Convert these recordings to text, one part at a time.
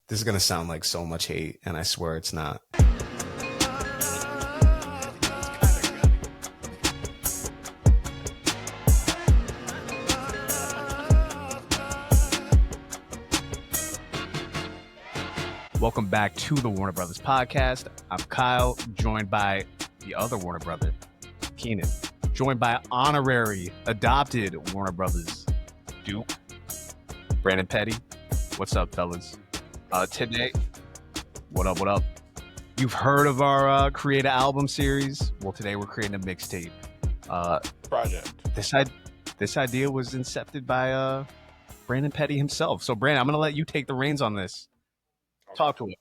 This is going to sound like so much hate, and I swear it's not. Welcome back to the Warner Brothas Podcast. I'm Kyle, joined by the other Warner brother, Keenan, joined by honorary adopted Warner Brothers, Duke, Brandon Petty. What's up, fellas? Today, what up? You've heard of our create an album series. Well, today we're creating a mixtape project. This idea was incepted by Brandon Petty himself. So, Brandon, I'm going to let you take the reins on this. Talk to it.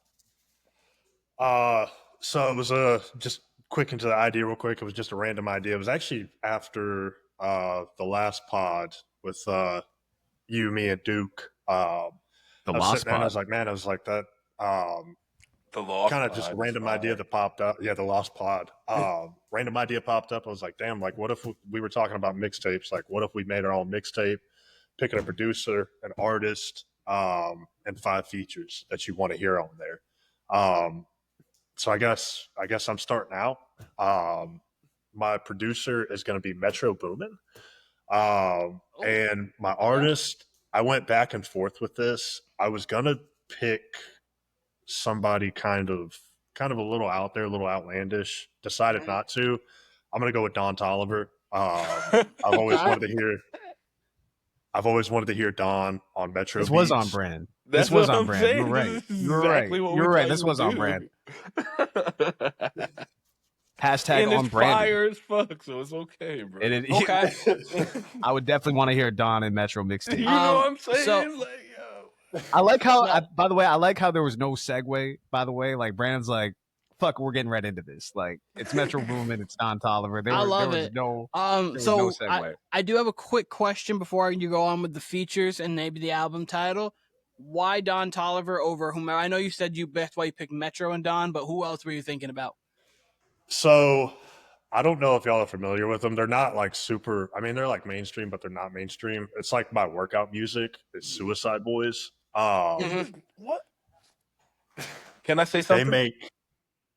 So it was just quick into the idea real quick. It was just a random idea. It was actually after the last pod with you, me, and Duke. The last pod. I was like, man, I was like that. The lost kind of just a random idea that popped up. Yeah, the lost pod. Random idea popped up. I was like, damn, like what if we were talking about mixtapes? Like, what if we made our own mixtape, picking a producer, an artist, and 5 features that you want to hear on there. So I guess I'm starting out. My producer is going to be Metro Boomin. And my artist, I went back and forth with this. I was going to pick somebody kind of a little out there, a little outlandish. Decided not to. I'm going to go with Don Toliver. I've always wanted to hear Don on Metro. This was on brand. This was on brand. You're right. You're right. This was on brand. Hashtag and on it's brand. fire as fuck, so it's okay, bro. Okay. I would definitely want to hear Don and Metro mixtape. You know what I'm saying? So, like, yo. I like how. By the way, I like how there was no segue. By the way, like Brandon's like, "Fuck, we're getting right into this." Like it's Metro Boomin, it's Don Toliver. I love there it. Was So no segue. I do have a quick question before you go on with the features and maybe the album title. Why Don Toliver over whomever? I know you said that's why you picked Metro and Don, but who else were you thinking about? So I don't know if y'all are familiar with them. They're not like super. I mean, they're like mainstream, but they're not mainstream. It's like my workout music. It's Suicide Boys. What? Can I say something? They make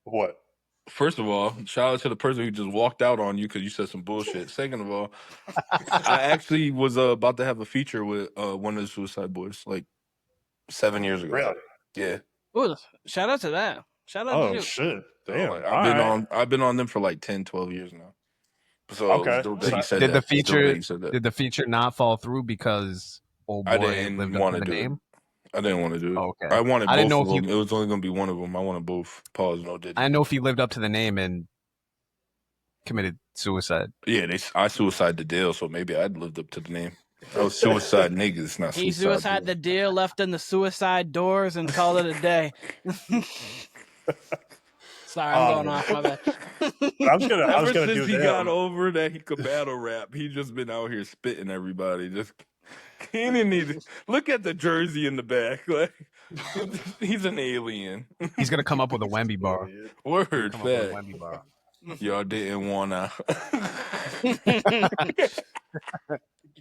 what? First of all, shout out to the person who just walked out on you because you said some bullshit. Second of all, I actually was about to have a feature with one of the Suicide Boys like 7 years ago. Really? Yeah. Ooh, shout out to that. Shout out to you. Shit. Damn. Like, I've been on them for like 10, 12 years now. So okay. Did the feature not fall through because old boy lived up to the name? I didn't want to do it. Oh, okay. I wanted both didn't know of if them. It was only going to be one of them. I wanted both. Pause. No, did. I know if he lived up to the name and committed suicide. Yeah, I suicide the deal, so maybe I'd lived up to the name. I was suicide niggas, not He suicide. suicide the deal, left in the suicide doors, and called it a day. Sorry, I'm going off. My bad. I was gonna since do he them. got over that he could battle rap, he just been out here spitting everybody. Just Keenan needs look at the jersey in the back. Like he's an alien. He's gonna come up with a Wemby bar. Word, fact. Y'all didn't wanna.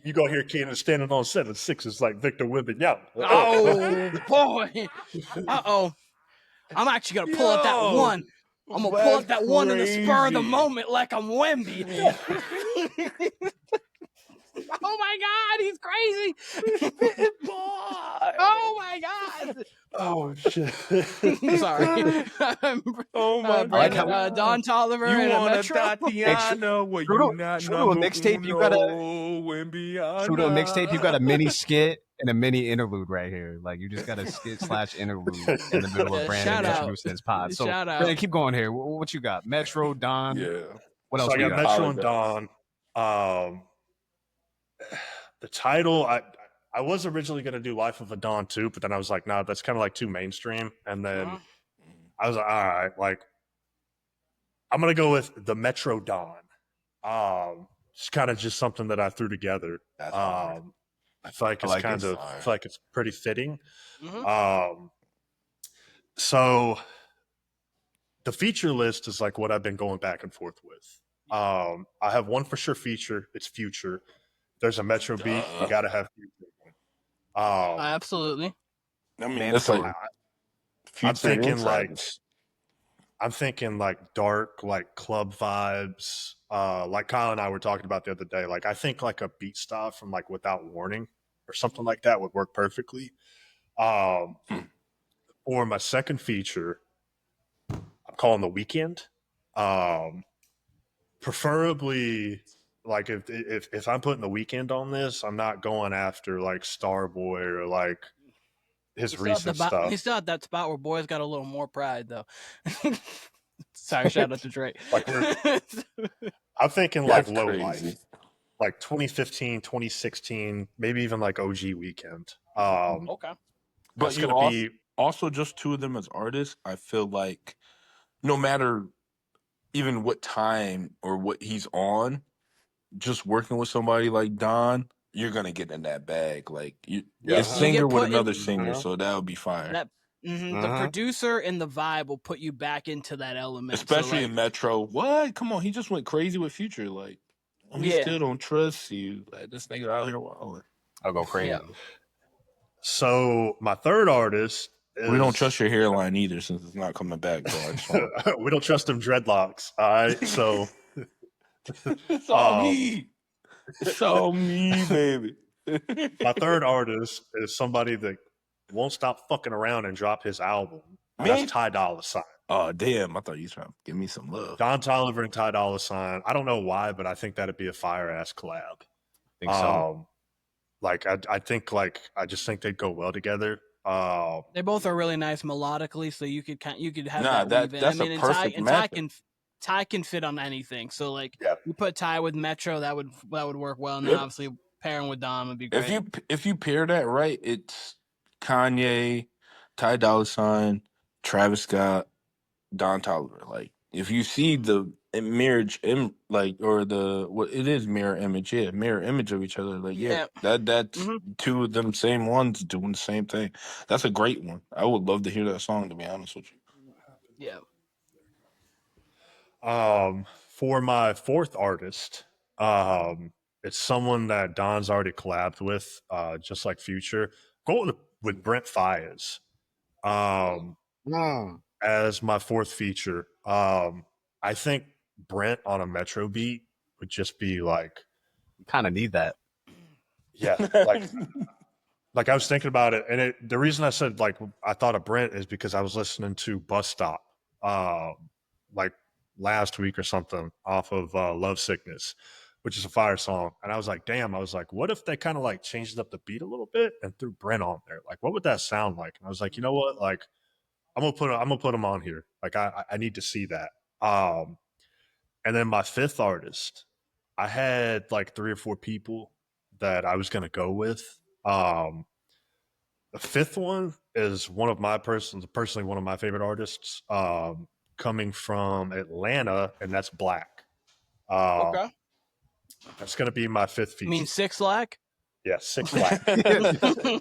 You go hear Keenan standing on 7-6s like Victor Wembanyama. Oh boy! I'm actually gonna pull up that one. I'm gonna pull up that one in the spur of the moment like I'm Wemby. Oh my God, he's crazy! Oh my God! Oh shit! Sorry. Oh my God! Like how, Don Toliver you and want a Metro. Tatiana? Well, true to a mixtape, you got a mini skit and a mini interlude right here. Like you just got a skit / interlude in the middle of Brandon introducing his pod. So Brandon, keep going here. What you got? Metro, Don. Yeah. What else? So I got Metro and Don. The title, I was originally going to do Life of a Don too, but then I was like, nah, that's kind of like too mainstream. And then I was like, all right, like I'm going to go with the Metro Don. It's kind of just something that I threw together. I feel like it's I feel like it's pretty fitting. So the feature list is like what I've been going back and forth with. I have one for sure feature. It's Future. There's a Metro beat. You got to have Future. Absolutely. I mean, it's like I'm Future and thinking like Travis. Dark, like club vibes. Like Kyle and I were talking about the other day. Like I think like a beat style from like Without Warning or something like that would work perfectly. For my second feature, I'm calling The Weekend. Preferably like if I'm putting The Weekend on this, I'm not going after like Starboy or like his recent stuff. He's still at that spot where boys got a little more pride, though. Sorry, shout out to Drake. Like I'm thinking like That's Low crazy. Life, like 2015, 2016, maybe even like OG Weekend. Okay. But That's you gonna be also just two of them as artists. I feel like no matter even what time or what he's on, just working with somebody like Don, you're gonna get in that bag. Like you, a singer with another singer, so that would be fire. That the producer and the vibe will put you back into that element, especially in Metro. What? Come on, he just went crazy with Future. Like, we still don't trust you. Like, this nigga out here wilding. I'll go crazy. Yeah. So my third artist is, We don't trust your hairline either, since it's not coming back. Bro. we don't trust them dreadlocks. All right, so it's all me. It's all me, baby. my third artist is somebody that won't stop fucking around and drop his album. And that's Ty Dolla $ign. Oh damn! I thought you were trying to give me some love. Don Toliver and Ty Dolla $ign. I don't know why, but I think that'd be a fire ass collab. I think so. Like I think like I just think they'd go well together. They both are really nice melodically, so you could have that's weave in. a perfect match. Ty can fit on anything. So like you put Ty with Metro, that would work well, and then obviously pairing with Dom would be great. If you pair that right, it's Kanye, Ty Dolla $ign, Travis Scott, Don Toliver. Like if you see the mirror image of each other. Like that's two of them same ones doing the same thing. That's a great one. I would love to hear that song, to be honest with you. Yeah. For my fourth artist, it's someone that Don's already collabed with, just like Future. Go with Brent Faiyaz. As my fourth feature. I think Brent on a Metro beat would just be like, kind of need that. Yeah, like I was thinking about it, and the reason I said like I thought of Brent is because I was listening to Bus Stop, like last week or something off of Love Sickness, which is a fire song, and I was like, damn, I was like, what if they kind of like changed up the beat a little bit and threw Brent on there? Like, what would that sound like? And I was like, you know what, like. I'm gonna put him on here. Like I need to see that. And then my fifth artist, I had like 3 or 4 people that I was gonna go with. The fifth one is personally one of my favorite artists, coming from Atlanta, and that's Black. Okay. That's gonna be my fifth feature. You mean Six Lack? Yeah, Six Lack.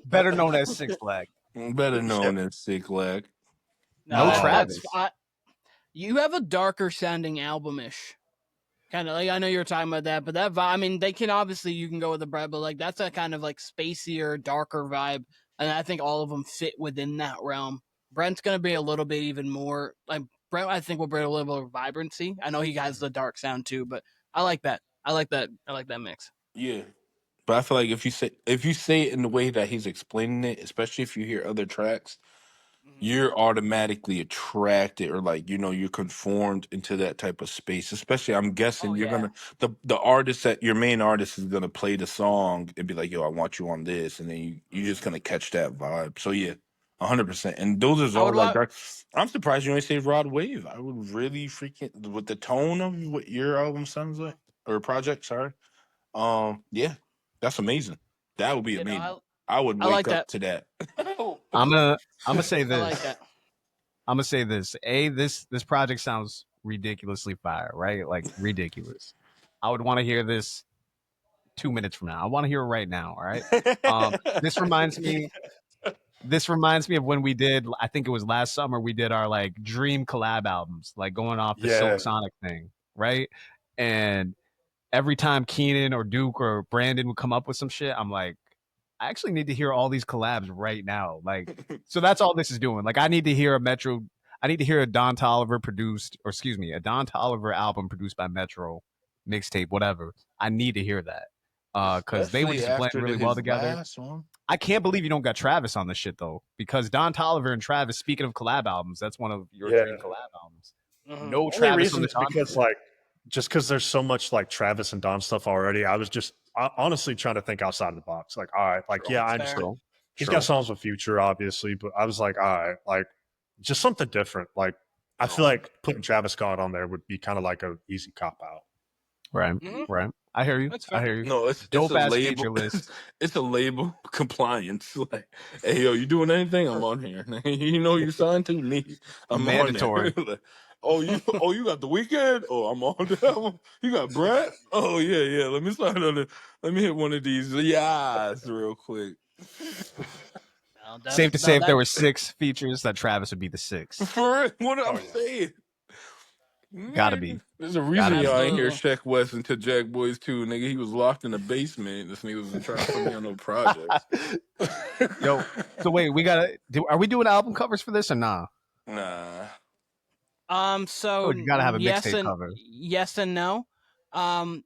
Better known as Six Flag. Better known as Sick Lag. No Travis. You have a darker sounding album-ish. Kind of like, I know you were talking about that, but that vibe, I mean, you can go with the Brett, but like that's a kind of like spacier, darker vibe. And I think all of them fit within that realm. Brent's going to be a little bit even more like Brent, I think will bring a little bit of vibrancy. I know he has the dark sound too, but I like that. I like that mix. Yeah. But I feel like if you say it in the way that he's explaining it, especially if you hear other tracks, you're automatically attracted, or like you're conformed into that type of space. Especially, I'm guessing gonna the artist that your main artist is gonna play the song and be like, "Yo, I want you on this," and then you're just gonna catch that vibe. So yeah, 100%. And those are all like dark. I'm surprised you only say Rod Wave. I would really freaking with the tone of what your album sounds like or project. Sorry. Yeah, that's amazing. That would be amazing. I would wake up to that. I'm gonna say this. I like that. I'm gonna say this. This project sounds ridiculously fire, right? Like ridiculous. I would want to hear this 2 minutes from now. I want to hear it right now. All right. This reminds me of when we did. I think it was last summer. We did our like dream collab albums, like going off the Silk Sonic thing, right? And every time Keenan or Duke or Branndon would come up with some shit, I'm like, I actually need to hear all these collabs right now. Like, so that's all this is doing. Like, I need to hear a Don Toliver a Don Toliver album produced by Metro, mixtape, whatever. I need to hear that. Because they were just blend really well together. I can't believe you don't got Travis on this shit though, because Don Toliver and Travis, speaking of collab albums, that's one of your dream collab albums. No Only Travis reason on is because just because there's so much like Travis and Don stuff already. I was just honestly trying to think outside of the box. Like, all right, like I understand. He's got songs with Future, obviously, but I was like, all right, like just something different. Like, I feel like putting Travis Scott on there would be kind of like a easy cop out. Right, right. I hear you. I hear you. No, it's dope a ass label. feature list. It's a label compliance. Like, hey, yo, you doing anything? I'm on here. You know you signed to me. I'm mandatory. On there. Like, you got The Weeknd? Oh, I'm on that one. You got Brett? Oh yeah. Let me sign on it. Let me hit one of these. Yes, real quick. Safe to say, if there were 6 features, that Travis would be the 6th. For real, what I'm saying. Gotta be. There's a reason y'all ain't hear Sheck West until Jack Boys 2, nigga. He was locked in the basement. This nigga was trying to put me on no projects. Yo, so wait, are we doing album covers for this or nah? Nah. So you gotta have a mixtape cover. Yes and no. I'm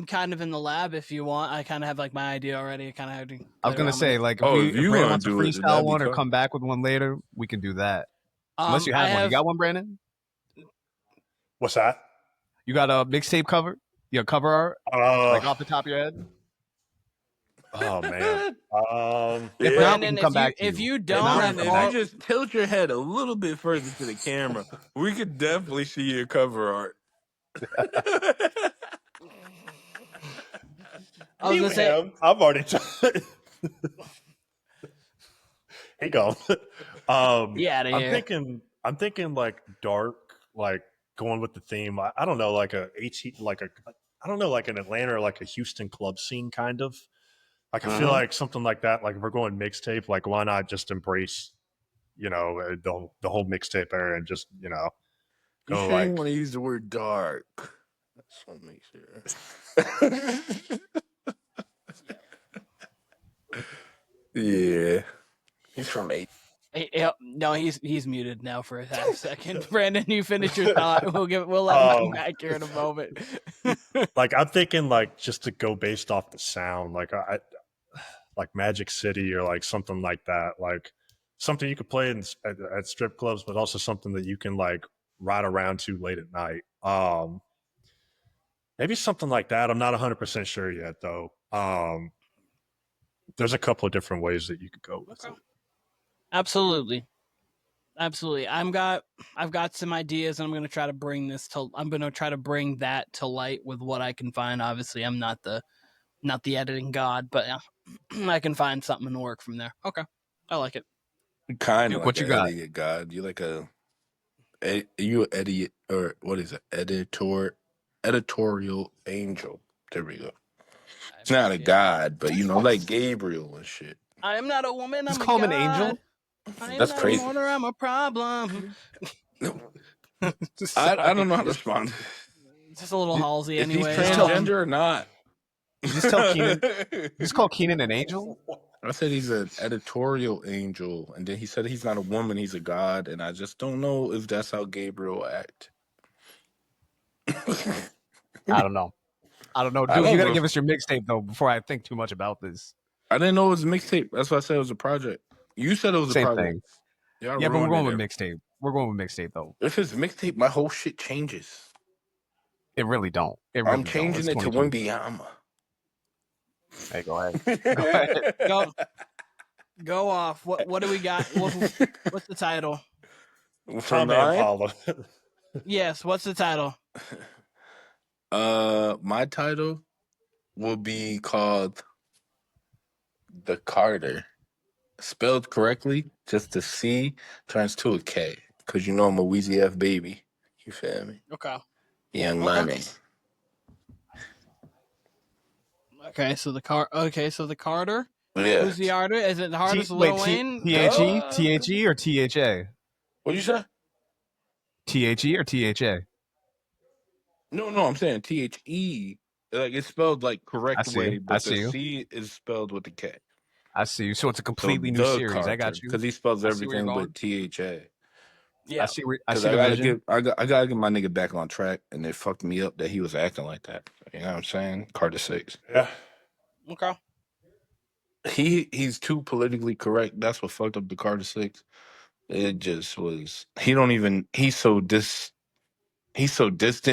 kind of in the lab if you want. I kind of have like my idea already. I was gonna say, like, if you want to freestyle one or come back with one later, we can do that. Unless you have one. You got one, Branndon? What's that? You got a mixtape cover? Your cover art? Like off the top of your head? Oh man. If you don't, if you just tilt your head a little bit further to the camera, we could definitely see your cover art. I was gonna say, I've already. Hey, go. Yeah, I'm thinking like dark, like going with the theme. I don't know, like I don't know, like an Atlanta or like a Houston club scene kind of. Like I feel like something like that. Like if we're going mixtape, like why not just embrace, the whole mixtape era and just go. You sure you want to use the word dark? That's what makes it. Yeah, he's from 8. No, he's muted now for a half second. Branndon, you finish your thought. We'll let him come back here in a moment. Like I'm thinking, like just to go based off the sound, like like Magic City or like something like that, like something you could play at strip clubs, but also something that you can like ride around to late at night. Maybe something like that. I'm not 100% sure yet, though. There's a couple of different ways that you could go with it. Absolutely. I've got some ideas, and I'm going to try to bring that to light with what I can find. Obviously, I'm not the editing god, but I can find something and work from there. Okay, I like it. Kind of what you got? Idiot god. You like you idiot, or what is it? Editorial angel. There we go. It's not a god, but like Gabriel and shit. I am not a woman. Just call him an angel. That's crazy. I'm a problem. No. I don't know how to respond. Just a little Halsey anyway. Is he transgender or not? Just tell Keenan. Just call Keenan an angel? I said he's an editorial angel, and then he said he's not a woman, he's a god, and I just don't know if that's how Gabriel act. I don't know. Dude, you got to give us your mixtape, though, before I think too much about this. I didn't know it was a mixtape. That's why I said it was a project. You said it was Same a project. Thing. Yeah, but we're going with mixtape. We're going with mixtape, though. If it's mixtape, my whole shit changes. It really don't. I'm changing it to Wimbyama. Hey, go ahead. Go off. What do we got? What's the title? Tom and Paula. Yes, what's the title? My title will be called The Carter. Spelled correctly, just the C turns to a K. Because I'm a Weezy F baby. You feel me? Okay. Young Money. Okay, so the Carter. Yeah. Who's the artist? Is it the artist Lil Wayne? T-H-E or T-H-A? What'd you say? T-H-E or T-H-A? No, I'm saying T-H-E Like it's spelled like correct see. way, I but see the you. C is spelled with the K. I see you. So it's a So completely new the series. I got Carter, you. because he spells I see where you're everything going. with THA. Yeah. I Because see I the gotta vision. I gotta get my nigga back on track, and it fucked me up that he was acting like that. You know what I'm saying? Carter 6. Yeah. Okay. He's too politically correct. That's what fucked up the Carter 6. It just was. He don't even. He's so distant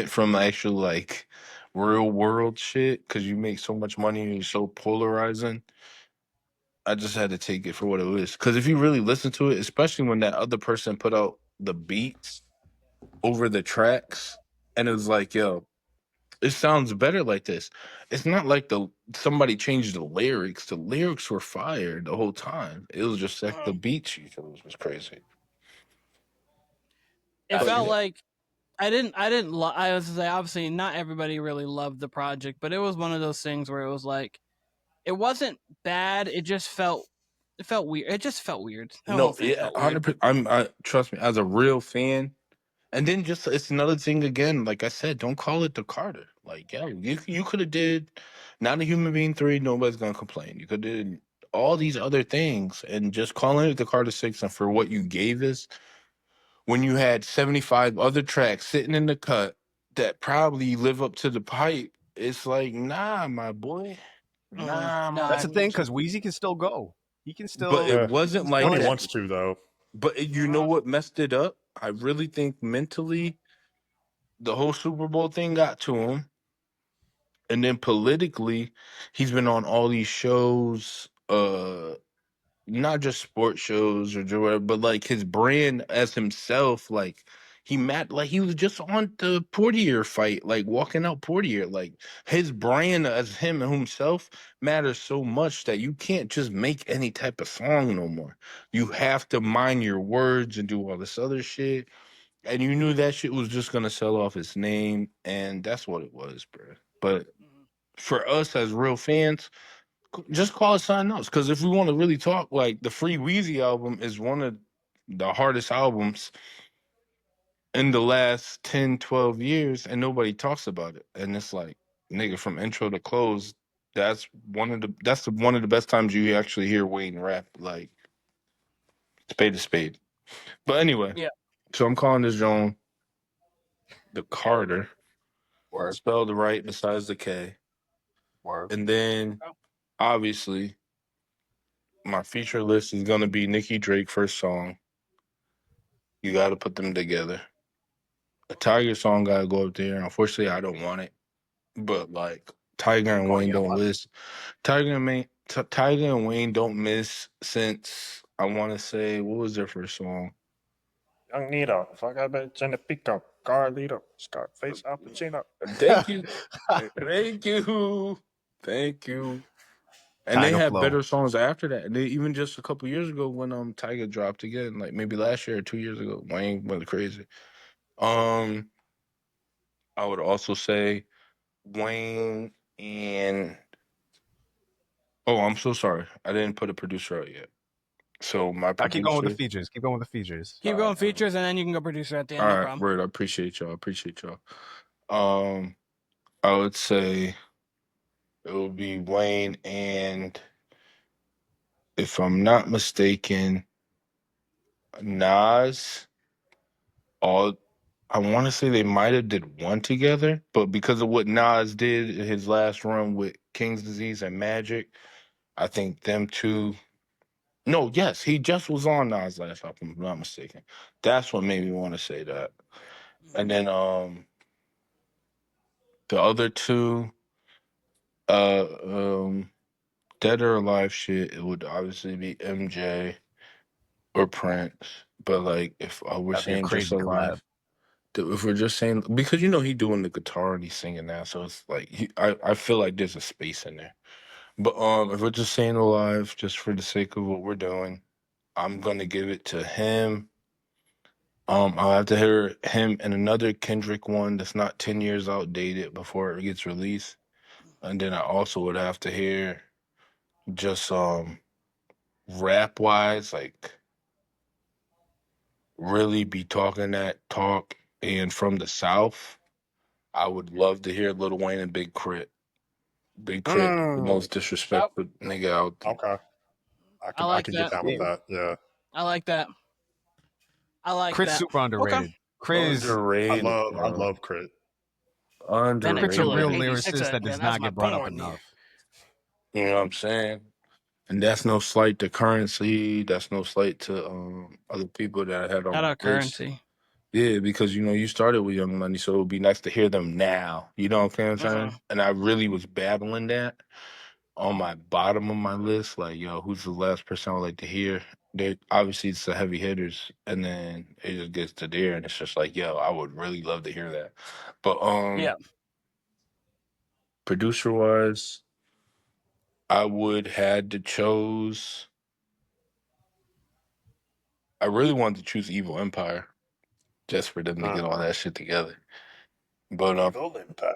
from actual like real world shit because you make so much money and you're so polarizing. I just had to take it for what it was. Because if you really listen to it, especially when that other person put out the beats over the tracks, and it was like, yo, it sounds better like this. It's not like somebody changed the lyrics. The lyrics were fired the whole time. It was just like the beats you chose was crazy. It But felt yeah. like I was to say obviously not everybody really loved the project, but it was one of those things where it was like it wasn't bad. It felt weird. It just felt weird. The whole No, thing yeah, felt weird. 100%. Trust me, as a real fan. And then just it's another thing again. Like I said, don't call it the Carter. Like, yeah, you could have did Not a Human Being 3. Nobody's gonna complain. You could have did all these other things and just calling it the Carter 6. And for what you gave us, when you had 75 other tracks sitting in the cut that probably live up to the pipe, it's like, nah, my boy, nah, my That's the Nah, thing, boy. because Weezy can still go. He can But still. it Yeah. wasn't Still like When he hit. that. wants to, though. But you know what messed it up? I really think mentally, the whole Super Bowl thing got to him. And then politically, he's been on all these shows, not just sports shows or whatever, but like his brand as himself, like he was just on the Portier fight, like walking out Portier. Like his brand as him and himself matters so much that you can't just make any type of song no more. You have to mind your words and do all this other shit. And you knew that shit was just gonna sell off his name, and that's what it was, bro. But for us as real fans, just call it something else. Because if we want to really talk, like the Free Weezy album is one of the hardest albums in the last 10, 12 years, and nobody talks about it. And it's like, nigga, from intro to close, that's one of the best times you actually hear Wayne rap, like spade to spade. But anyway, Yeah. so I'm calling this Joan the Carter, Word. spelled right besides the K. Word. And then obviously my feature list is gonna be Nicki Drake first song. You got to put them together. A Tiger song got to go up there. Unfortunately, I don't want it, but like Tiger and Wayne don't miss. Tiger and Wayne don't miss since I want to say what was their first song? Young Nito, fuck I bet in the pickup, Carlito, Scarface, Al Pacino. Thank you, thank you, thank you. And they Tiger have flow. better songs after that. And they, even just a couple years ago when Tiger dropped again, like maybe last year or 2 years ago, Wayne went crazy. I would also say Wayne and I'm so sorry. I didn't put a producer out yet. So my I keep going with the producer. features. Keep going with the features. Keep going features, and then you can go producer at the end. All No right, problem. word. I appreciate y'all. I would say it would be Wayne and, if I'm not mistaken, Nas. All I want to say they might have did one together, but because of what Nas did in his last run with King's Disease and Magic, I think them two. No, yes, he just was on Nas last album, if I'm not mistaken. That's what made me want to say that. And then the other two, uh um Dead or Alive shit, it would obviously be MJ or Prince. But like if we're That'd be a saying just crazy collab. Alive, if we're just saying, because he doing the guitar and he's singing now, so it's like I feel like there's a space in there. But if we're just saying Alive, just for the sake of what we're doing, I'm gonna give it to him. I'll have to hear him and another Kendrick one that's not 10 years outdated before it gets released. And then I also would have to hear just rap wise, like really be talking that talk. And from the South, I would love to hear Lil Wayne and Big Crit. Big Crit, the most disrespectful nigga out there. Okay. I like can that. get down with that. Yeah. I like that. I like Crit's that. super underrated. Okay. Crit is Underrated. I love Crit. Underrated. Crit's a real Manipulator, lyricist that does not get brought up enough. You know what I'm saying? And that's no slight to Currency. That's no slight to other people that I had on Shout my out Currency. Yeah, because you started with Young Money, so it would be nice to hear them now. You know what I'm saying? And I really was battling that on my bottom of my list. Like, yo, who's the last person I would like to hear? Obviously, it's the heavy hitters, and then it just gets to there, and it's just like, yo, I would really love to hear that. But producer wise, I would had to chose. I really wanted to choose Evil Empire, just for them to get all that shit together. But Evil Empire.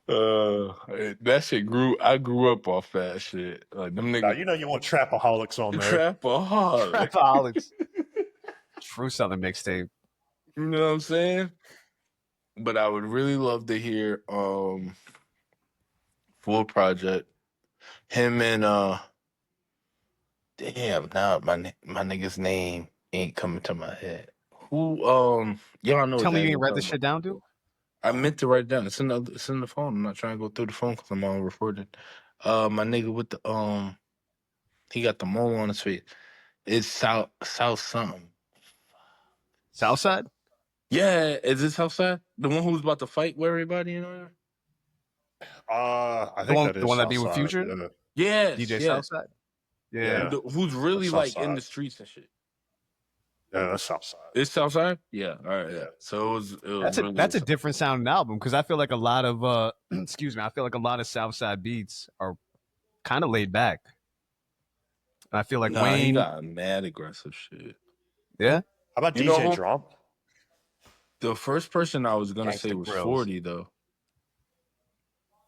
That shit I grew up off that shit. Like them niggas. Now, you want Trapaholics on there. Trapaholics. True Southern mixtape. You know what I'm saying? But I would really love to hear Full Project. Him and damn, now my nigga's name ain't coming to my head. Who y'all know. Tell me you ain't write this shit down, dude. I meant to write it down. It's in the phone. I'm not trying to go through the phone because I'm on recording. My nigga with the he got the mole on his face. It's South something. Southside? Yeah, is it Southside? The one who's about to fight with everybody, you know? I think that is the one that be with Southside, Future? Yeah. DJ Southside? Yeah. Who's really That's like in the streets and shit. Yeah, that's Southside. It's Southside? Yeah. All right. Yeah. So that's a different sounding album because I feel like a lot of excuse me, I feel like a lot of Southside beats are kind of laid back. I feel like Wayne he got mad aggressive shit. Yeah. How about DJ Drum? The first person I was gonna say was 40 though.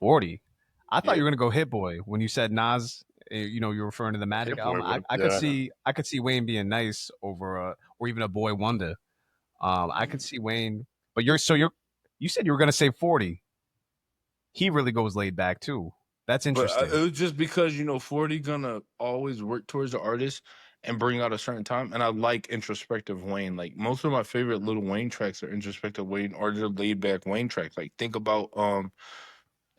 40. I thought you were gonna go Hit Boy when you said Nas. You're referring to the Matic album. I could see Wayne being nice over or even a Boy Wonder. I could see Wayne, but you said you were gonna say 40. He really goes laid back too. That's interesting. But it was just because 40 gonna always work towards the artist and bring out a certain time, and I like introspective Wayne. Like most of my favorite Lil Wayne tracks are introspective Wayne or the laid back Wayne tracks. Like think about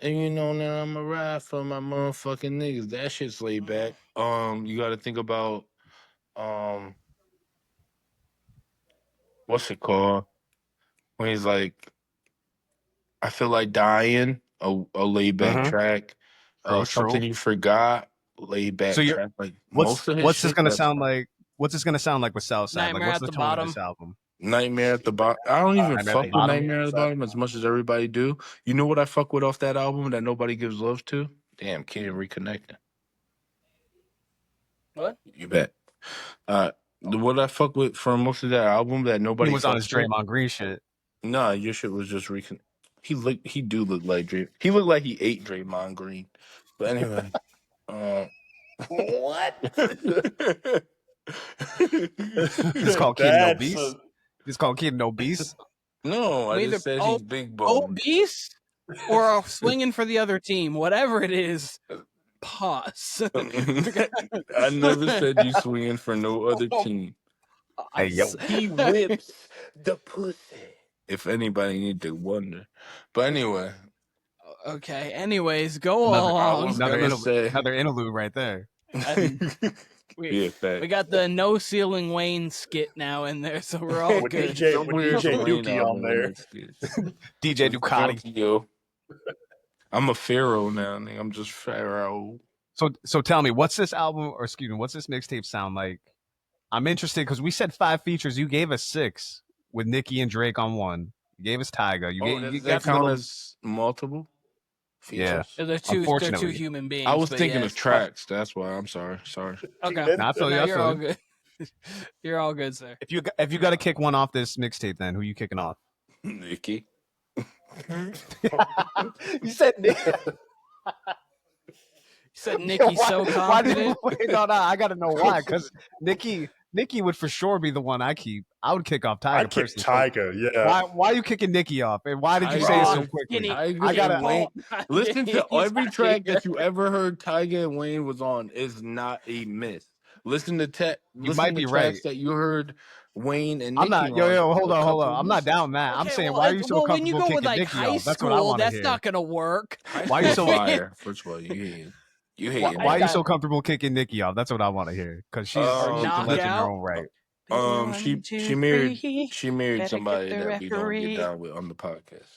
and now I'm a ride for my motherfucking niggas. That shit's laid back. You got to think about what's it called? When he's like, I feel like dying. A laid back track. Something you forgot. Laid back track. Like what's this gonna sound like? What's this gonna sound like with Southside? Nightmare like what's at the the tone bottom. of this album? Nightmare at the bottom. I don't even fuck with Nightmare at the bottom as much as everybody do. You know what I fuck with off that album that nobody gives love to? Damn, Keenan reconnecting. What? You bet. What I fuck with from most of that album that nobody He was on his with? Draymond Green shit. Nah, your shit was just He do look like Draymond. He looked like he ate Draymond Green. But anyway, what? It's called Keenan Obese. It's called Keenan Obese. No, I just said he's big bone. Obese or swinging for the other team, whatever it is. Pause. I never said you swinging for no other team. Hey yo, he whips the pussy. If anybody need to wonder, but anyway. Okay. Anyways, go along. Another interlude right there. We got the No Ceiling Wayne skit now in there, so we're all with good. DJ Dookie on there. DJ Ducati. Yo. I'm a pharaoh now, nigga. I'm just pharaoh. So tell me, what's this album, or excuse me, what's this mixtape sound like? I'm interested because we said 5 features. You gave us 6 with Nicki and Drake on one. You gave us Tyga. You got count as multiple features? Yeah. They're two human beings. I was thinking of tracks. That's why. I'm sorry. Okay. I feel you. You're all good. You're all good, sir. If you got to kick one off this mixtape, then who you kicking off? Nicki. You said Nicki. You said Nicki so confident. No, I got to know why. Because Nicki Nicki would for sure be the one I keep. I would kick off Tyga I'd kick personally. Tyga, yeah. Why are you kicking Nicki off? And why did you say it so quickly? I gotta Wayne. Listen to every track that you ever heard Tyga and Wayne was on is not a myth. Listen to might be right. tracks that you heard Wayne and Nicki I'm not. Yo, hold on. I'm not misses. down that. I'm saying, why are you so when you comfortable go kicking with like Nicki high off? That's what I school, want to that's hear. not gonna work. Why are you so fire? First of all, you hate Why are you so comfortable kicking Nicki off? That's what I want to hear because she's a legend in her own right. She married somebody that we don't get down with on the podcast.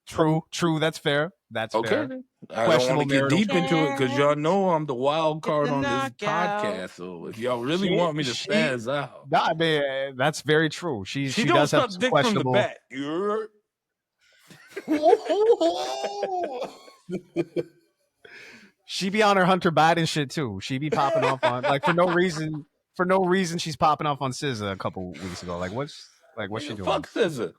True. That's fair. That's okay. fair. I don't want to get deep into it because y'all know I'm the wild card on this podcast. So if y'all really want me to spaz out, nah, man, that's very true. She don't does have suck dick questionable. from the back. She be on her Hunter Biden shit too. She be popping off on like for no reason. For no reason, she's popping off on SZA a couple weeks ago. What's she doing? Fuck SZA.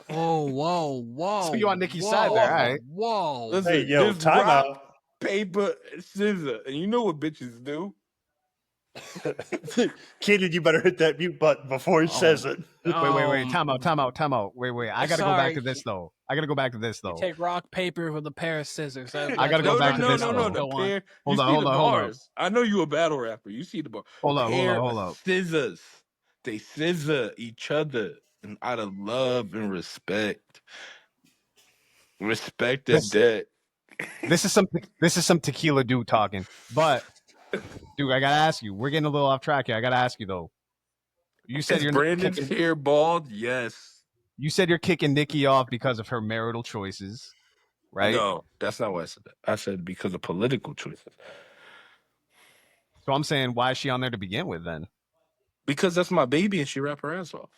Whoa. So you on Nicki's side there, all right? Whoa. Listen, Hey, yo, time out. Paper, SZA, and you know what bitches do. Keenan, you better hit that mute button before he says it. Wait. Time out. Wait. I gotta go back to this though. Take rock, paper with a pair of scissors. I gotta go back to this. No. Hold on. I know you a battle rapper. You see the bar. Hold on. Scissors. They scissor each other and out of love and respect. Respect is debt. This is some tequila dude talking. But dude, I gotta ask you. We're getting a little off track here. I gotta ask you though. You said you're Brandon's hair bald. Yes. You said you're kicking Nicki off because of her marital choices, right? No, that's not what I said. I said because of political choices. So I'm saying, why is she on there to begin with then? Because that's my baby and she rap her ass off.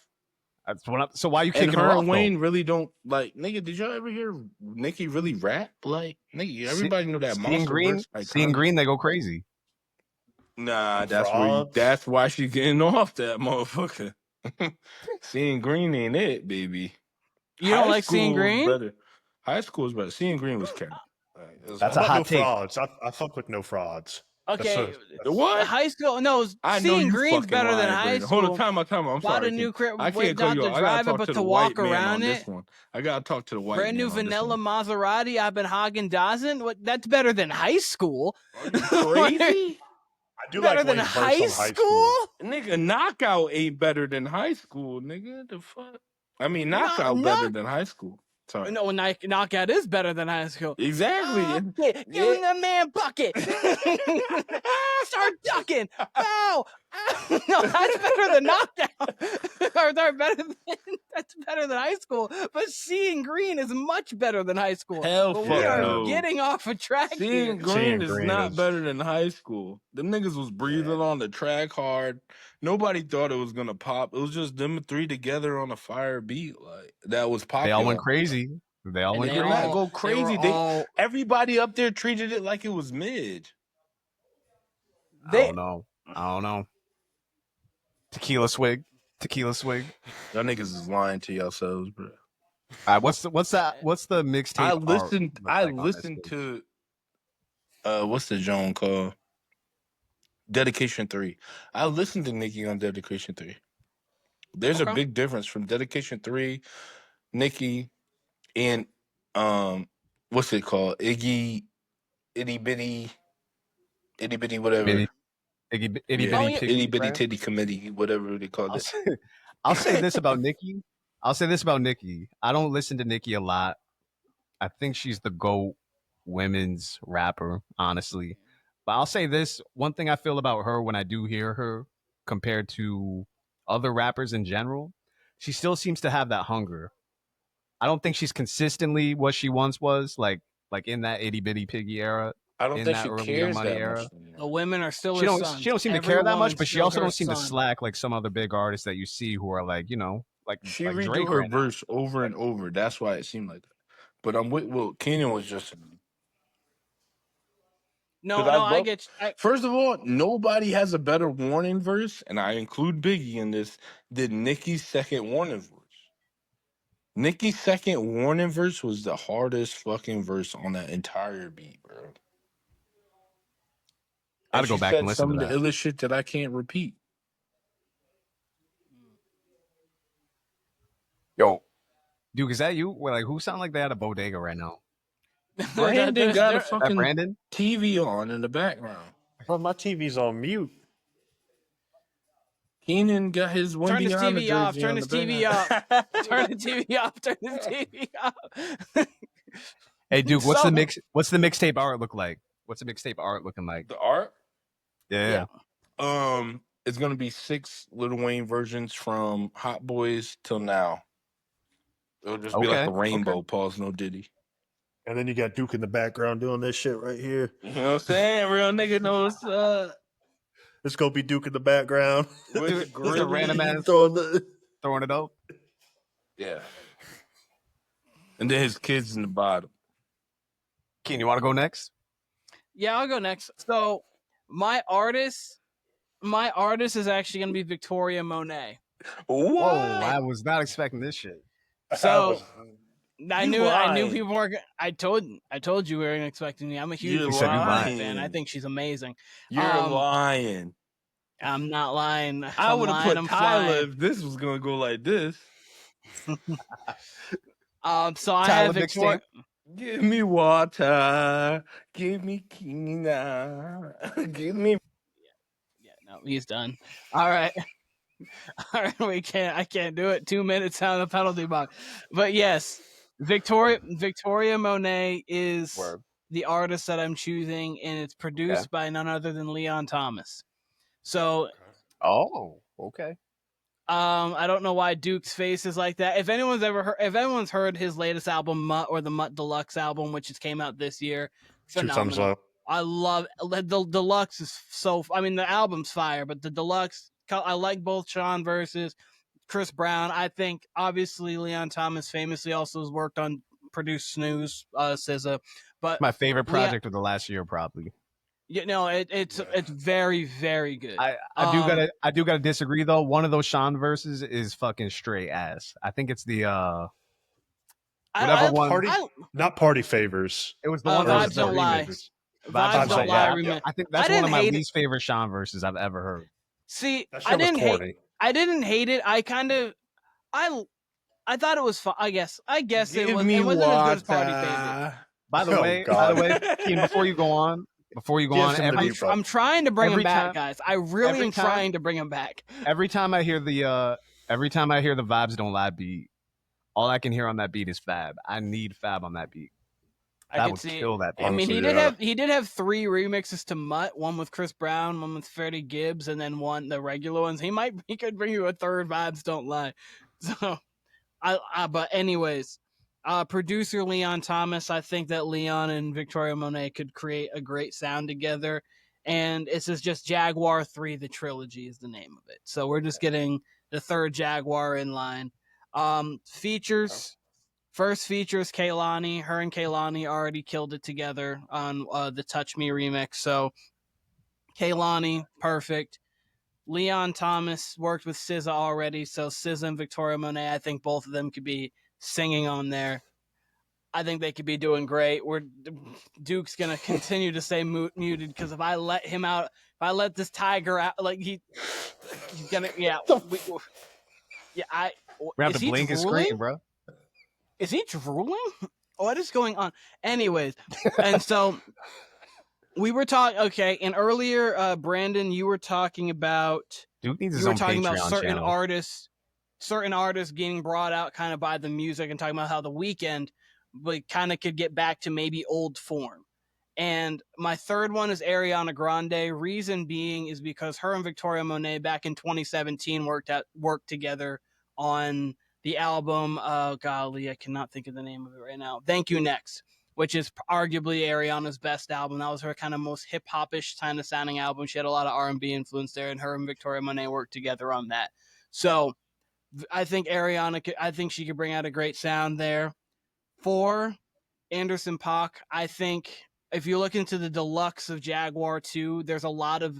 So why are you kicking and her off? And Wayne really don't like, nigga. Did y'all ever hear Nicki really rap? Like, nigga, everybody knew that. Seeing green, they go crazy. Nah, that's why she's getting off that motherfucker. Seeing green ain't it, baby. You don't like Seeing Green? Better. High school is better. Seeing Green was canon. That's a hot take. Frauds. I fuck with no frauds. Okay, what? High school? No, Seeing Green's better than high school. Hold on, time out. I'm sorry. A new crib. I can't call you. I gotta talk to the walk around it. I gotta talk to the white. Brand new vanilla Maserati. I've been Hagen-Dazsen. What? That's better than high school. Crazy. I do better like than high school? Nigga, Knockout ain't better than high school, nigga. The fuck? I mean, Knockout better than high school. Sorry. No, Knockout is better than high school. Exactly. Give me the man bucket. Start ducking. Ow. No, that's better than Knockout. That's better than high school. But Seeing Green is much better than high school. Hell but fuck we are no. Getting off a track. Seeing Green is not better than high school. Them niggas was breathing on the track hard. Nobody thought it was gonna pop. It was just them three together on a fire beat. Like that was popular. They all went crazy. They all went crazy. Go crazy. Everybody up there treated it like it was Midge. I don't know. Tequila swig. Y'all niggas is lying to yourselves, bro. All right, what's the mixtape? I listened to what's the genre called? Dedication 3. I listened to Nicki on Dedication 3. There's a big difference from Dedication 3, Nicki, and what's it called? Itty bitty whatever. Itty bitty titty committee, whatever they call it. I'll say this about Nicki. I don't listen to Nicki a lot. I think she's the GOAT women's rapper, honestly. But I'll say this, one thing I feel about her when I do hear her compared to other rappers in general, she still seems to have that hunger. I don't think she's consistently what she once was, like in that itty bitty piggy era. I don't think she cares that much. The women are still she don't seem to care that much, but she also don't seem to slack like some other big artists that you see who are like, like she like redo Drake her right verse over and over. That's why it seemed like that. But I'm with Keenan was just I get you. First of all, nobody has a better Warning verse, and I include Biggie in this, than Nicki's second Warning verse. Nicki's second Warning verse was the hardest fucking verse on that entire beat, bro. I'd go back and listen to that. Some of the illest shit that I can't repeat. Duke, is that you? Well, like, who sound like they had a bodega right now? Branndon got a That fucking Branndon? TV on in the background. Bro, my TV's on mute. Keenan got his Turn Wendy his Hanna TV off. jersey Turn on his the TV background. off. Turn the TV off. Turn the TV off. Hey, Duke, what's So- the mixtape art look like? What's the mixtape art looking like? The art? Yeah. It's gonna be 6 Lil Wayne versions from Hot Boys till now. It'll just be like Okay, the rainbow. Pause, no Diddy. And then you got Duke in the background doing this shit right here. You know what I'm saying? Real nigga knows. It's gonna be Duke in the background. With Just a random ass throwing throwing it up. Yeah. And then his kids in the bottom. Keen, you want to go next? Yeah, I'll go next. So my artist is actually going to be Victoria Monet. What? Whoa, I was not expecting this shit. So I You knew lying. people were. I told you we weren't expecting me. I'm a huge You're Victoria Monet lying. fan. I think she's amazing. You're lying. I'm not lying. If I I'm would have lying, put I'm Tyler flying. if this was gonna go like this. So I Tyler have Victoria. Give me water. Give me Keenan. Give me. Yeah, no, he's done. All right. All right, I can't do it. 2 minutes on the penalty box. But yes, Victoria Monet is the artist that I'm choosing, and it's produced by none other than Leon Thomas. So, okay. I don't know why Duke's face is like that. If anyone's heard his latest album, Mutt, or the Mutt Deluxe album, which just came out this year, 2 phenomenal. thumbs up. I love the deluxe is so. I mean, the album's fire, but the deluxe. I like both Sean versus Chris Brown. I think obviously Leon Thomas famously also has worked on produced Snooze, SZA, but My favorite project of the last year, probably. you know it's very, very good. I do gotta disagree though. One of those Sean verses is fucking straight ass. I think it's the not Party Favors. It was the one that was Vibes Don't Lie. Vibes Don't Lie remix. I think that's one of my least favorite Sean verses I've ever heard. See, That shit was corny. I didn't hate it. I thought it was fun. I guess it wasn't as good as Party Favors. By the way, Keen, before you go on, I'm trying to bring him back, guys. I really am time- trying to bring him back. every time I hear the Vibes Don't Lie beat, all I can hear on that beat is Fab. I need Fab on that beat. That would kill that beat. I mean, Honestly, he did have 3 remixes to Mutt, one with Chris Brown, one with Freddie Gibbs, and then the regular ones. He could bring you a third. Vibes Don't Lie. So, but anyways, producer Leon Thomas. I think that Leon and Victoria Monet could create a great sound together. And this is just Jaguar 3, the trilogy is the name of it. So we're just getting the third Jaguar in line. Features. First features Kehlani. Her and Kehlani already killed it together on the Touch Me remix. So Kehlani, perfect. Leon Thomas worked with SZA already. So SZA and Victoria Monet, I think both of them could be singing on there. I think they could be doing great. Duke's going to continue to stay muted because if I let him out, if I let this tiger out, like he's going to, yeah. We have to blink his screen, bro. Is he drooling? What is going on? Anyways, and so we were talking. Okay, and earlier, Branndon, you were talking about. Duke needs his own Patreon certain artists getting brought out kind of by the music and talking about how The Weeknd, but kind of could get back to maybe old form. And my third one is Ariana Grande. Reason being is because her and Victoria Monet back in 2017 worked together on the album, golly, I cannot think of the name of it right now. Thank You Next, which is arguably Ariana's best album. That was her kind of most hip-hop-ish kind of sounding album. She had a lot of R&B influence there, and her and Victoria Monet worked together on that. So I think she could bring out a great sound there. 4, Anderson .Paak. I think if you look into the deluxe of Jaguar 2, there's a lot of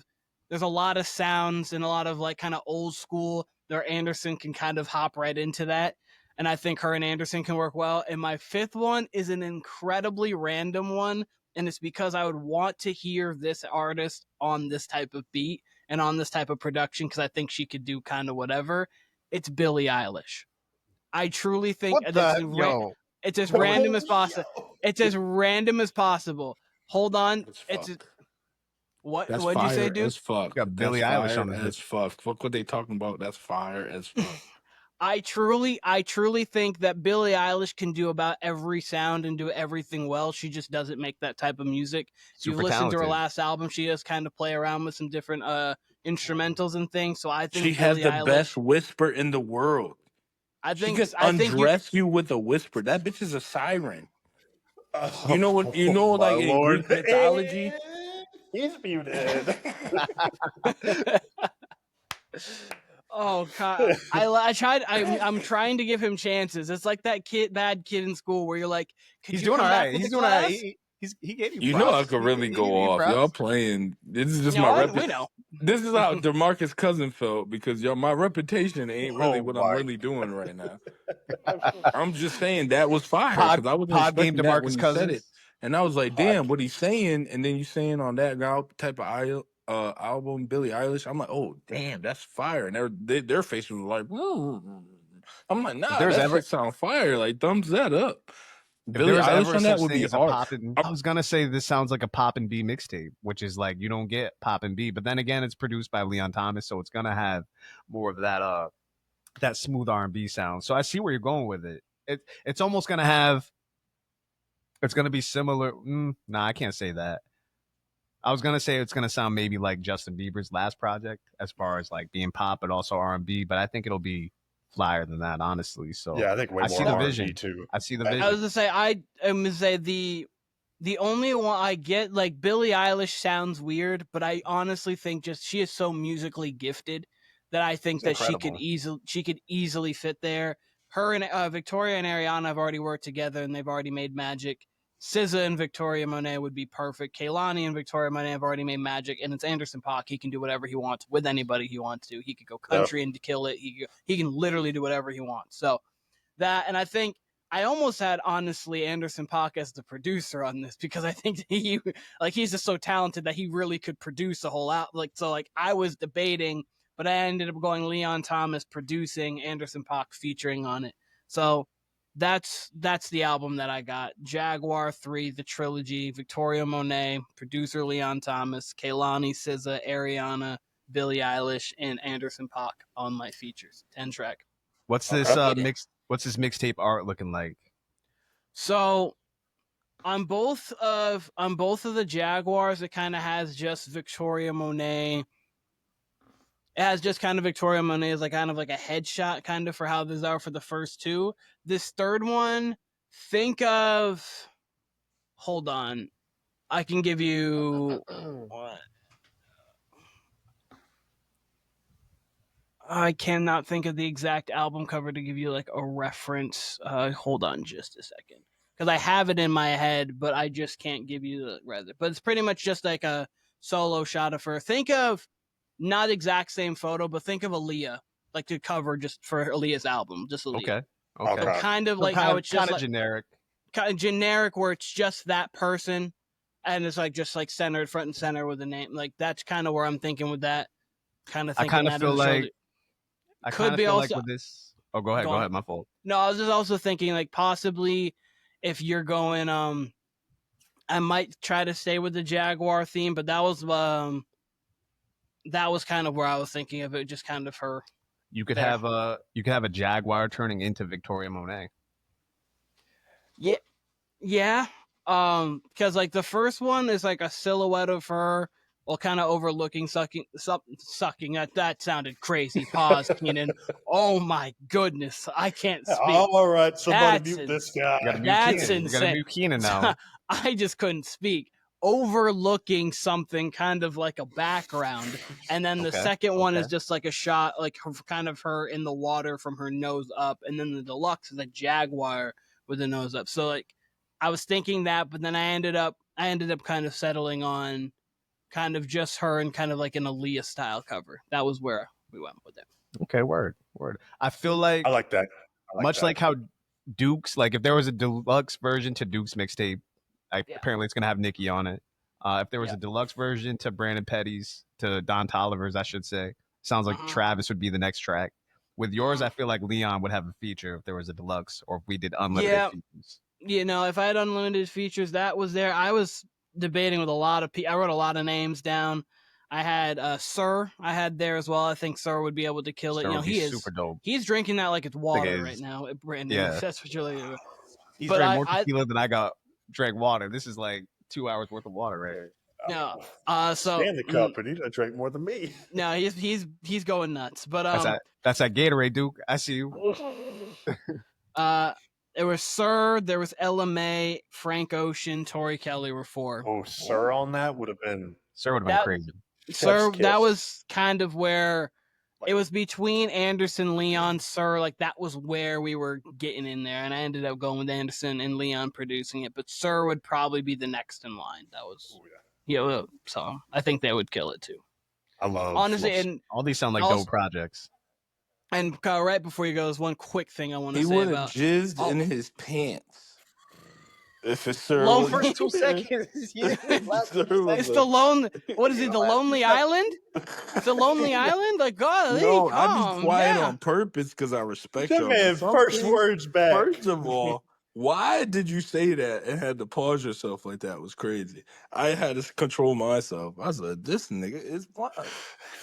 sounds and a lot of like kind of old school. Or Anderson can kind of hop right into that. And I think her and Anderson can work well. And my 5th one is an incredibly random one. And it's because I would want to hear this artist on this type of beat and on this type of production because I think she could do kind of whatever. It's Billie Eilish. I truly think What that's the yo? it's as random as possible. It's as random as possible. Hold on. What'd you say, fire dude? as fuck. Got That's Billie Eilish fire on the as fuck. Fuck what they talking about. That's fire as fuck. I truly think that Billie Eilish can do about every sound and do everything well. She just doesn't make that type of music. If you've Super listened to her talented. last album, she does kind of play around with some different instrumentals and things. So I think She has Billie the Eilish, best whisper in the world. I She think can I think undress you with a whisper. That bitch is a siren. Oh, You know what? You know, my like in Lord. Greek mythology. He's muted. Oh God! I tried. I'm trying to give him chances. It's like that bad kid in school where you're like, could He's you doing come all back right. with He's the doing all right. class? He gave you. You know I props. could really He go gave you off. props. Y'all playing. This is just You my know, we reputation. know. This is how DeMarcus Cousin felt because my reputation ain't really Oh what my. I'm really doing right now. I'm just saying that was fire Pod because I wasn't pod game expecting that when DeMarcus you said Cousins. it, and I was like, Pod "Damn, what he's saying?" And then you saying on that type of album, Billie Eilish. I'm like, "Oh, damn, that's fire!" And their faces were like, I'm like, If "Nah, there's that ever shit sound fire! Like thumbs that up." if Billie there was Eilish ever on that such would thing be as a hard. poppin', I was gonna say this sounds like a pop and B mixtape, which is like you don't get pop and B, but then again, it's produced by Leon Thomas, so it's gonna have more of that smooth R&B sound. So I see where you're going with it. It's almost gonna have. It's gonna be similar. Nah, I can't say that. I was gonna say it's gonna sound maybe like Justin Bieber's last project, as far as like being pop, but also R&B. But I think it'll be flyer than that, honestly. So Yeah, I think way I more see the R&B vision. too. I see the I- vision. I was gonna say I'm gonna say the only one I get, like Billie Eilish sounds weird, but I honestly think just she is so musically gifted that I think It's that incredible. she could easily fit there. Her and Victoria and Ariana have already worked together and they've already made magic. SZA and Victoria Monet would be perfect. Kehlani and Victoria Monet have already made magic, and it's Anderson .Paak. He can do whatever he wants with anybody he wants to. He could go country and kill it. He can literally do whatever he wants. So that, and I think I almost had honestly Anderson .Paak as the producer on this because I think he's just so talented that he really could produce a whole out. Like I was debating, but I ended up going Leon Thomas producing, Anderson .Paak featuring on it. So that's the album that I got. Jaguar 3, the trilogy, Victoria Monet, producer Leon Thomas, Kehlani, SZA, Ariana, Billie Eilish, and Anderson .Paak on my features. 10 track. What's this What's this mixtape art looking like? So on both of the Jaguars, it kind of has just Victoria Monet. It has just kind of Victoria Monet as like kind of like a headshot kind of for how these are for the first two. This third one, think of. Hold on, I can give you. What? I cannot think of the exact album cover to give you like a reference. Hold on just a second. Because I have it in my head, but I just can't give you the rather. But it's pretty much just like a solo shot of her. Think of not exact same photo, but think of Aaliyah, like the cover just for Aaliyah's album, just Aaliyah. Okay. So kind of So like how it's just kind of like, generic. kind of generic, where it's just that person, and it's like just like centered front and center with the name. Like that's kind of where I'm thinking with that. Kind of I thinking kind of that feel like could be also with this. Oh, go ahead. Go ahead. My fault. No, I was just also thinking like possibly if you're going I might try to stay with the Jaguar theme, but that was kind of where I was thinking of it, just kind of her. You could there. have a Jaguar turning into Victoria Monet. Yeah. Because like the first one is like a silhouette of her, while kind of overlooking sucking. That sounded crazy. Pause, Keenan. Oh my goodness, I can't speak. All right, somebody That's mute this guy. You gotta mute That's Keenan. You gotta insane. mute Keenan now. I just couldn't speak. Overlooking something kind of like a background, and then the Okay, second one is okay. just like a shot, like kind of her in the water from her nose up, and then the deluxe is a jaguar with the nose up. So like, I was thinking that, but then I ended up kind of settling on kind of just her and kind of like an Aaliyah style cover. That was where we went with it. Okay, word. I feel like I like that. like how Duke's, like if there was a deluxe version to Duke's mixtape, apparently it's gonna have Nicki on it. If there was a deluxe version to Brandon Petty's, to Don Toliver's, I should say, sounds like Travis would be the next track. With yours, I feel like Leon would have a feature if there was a deluxe, or if we did unlimited features. If I had unlimited features, that was there. I was debating with a lot of people. I wrote a lot of names down. I had Sir. I had there as well. I think Sir would be able to kill it. Sir would be He is super dope. He's drinking that like it's water right is. now. Branndon, Yeah. that's what you're looking at. He's But drank more tequila than I drank water. This is like 2 hours worth of water, right? No. Stanley Cup, and he drank more than me. No, he's going nuts. But that's that Gatorade, Duke. I see you. There was Sir, there was LMA, Frank Ocean, Tori Kelly were 4. Oh, Sir on that would have been crazy. Sir, that was kind of where it was between Anderson, Leon, Sir. Like that was where we were getting in there, and I ended up going with Anderson and Leon producing it. But Sir would probably be the next in line. That was so I think they would kill it too. I love honestly, and all these sound like dope projects. And Kyle, right before you go, there's one quick thing I want to say about. He would have jizzed in his pants. If it's Sir. Low for 2 seconds. It's the lone. What is it? The Lonely Island? It's the Lonely Island? Like, God, no, I be quiet on purpose because I respect that y'all. Man, first words back. First of all, why did you say that and had to pause yourself like that? Was crazy. I had to control myself. I said, this nigga is blind.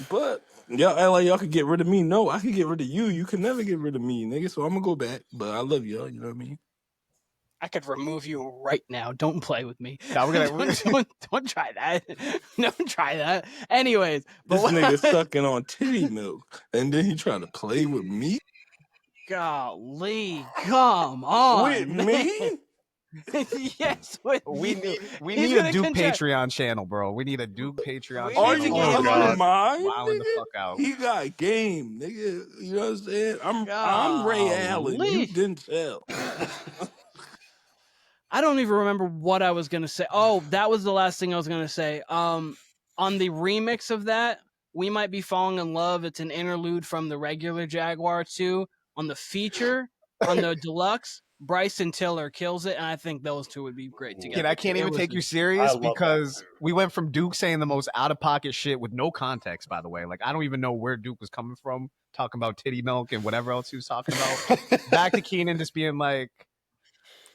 But y'all act like y'all could get rid of me. No, I could get rid of you. You can never get rid of me, nigga. So I'm gonna go back. But I love y'all. You know what I mean? I could remove you right now. Don't play with me. No, we're gonna don't try that. Don't try that. Anyways, this nigga sucking on titty milk, and then he trying to play with me. Golly, come on, with me? Yes, with we need a Duke Patreon channel, bro. We need a Duke Patreon channel. Are you out of your mind? Wilding the fuck out. He got game, nigga. You know what I'm saying? I'm Ray Allen. You didn't tell. I don't even remember what I was gonna say. Oh, that was the last thing I was gonna say. On the remix of that, We Might Be Falling in Love. It's an interlude from the regular Jaguar 2. On the feature, on the deluxe, Bryson Tiller kills it, and I think those two would be great together. I can't even take you serious because we went from Duke saying the most out-of-pocket shit with no context, by the way. Like, I don't even know where Duke was coming from, talking about titty milk and whatever else he was talking about. Back to Keenan just being like,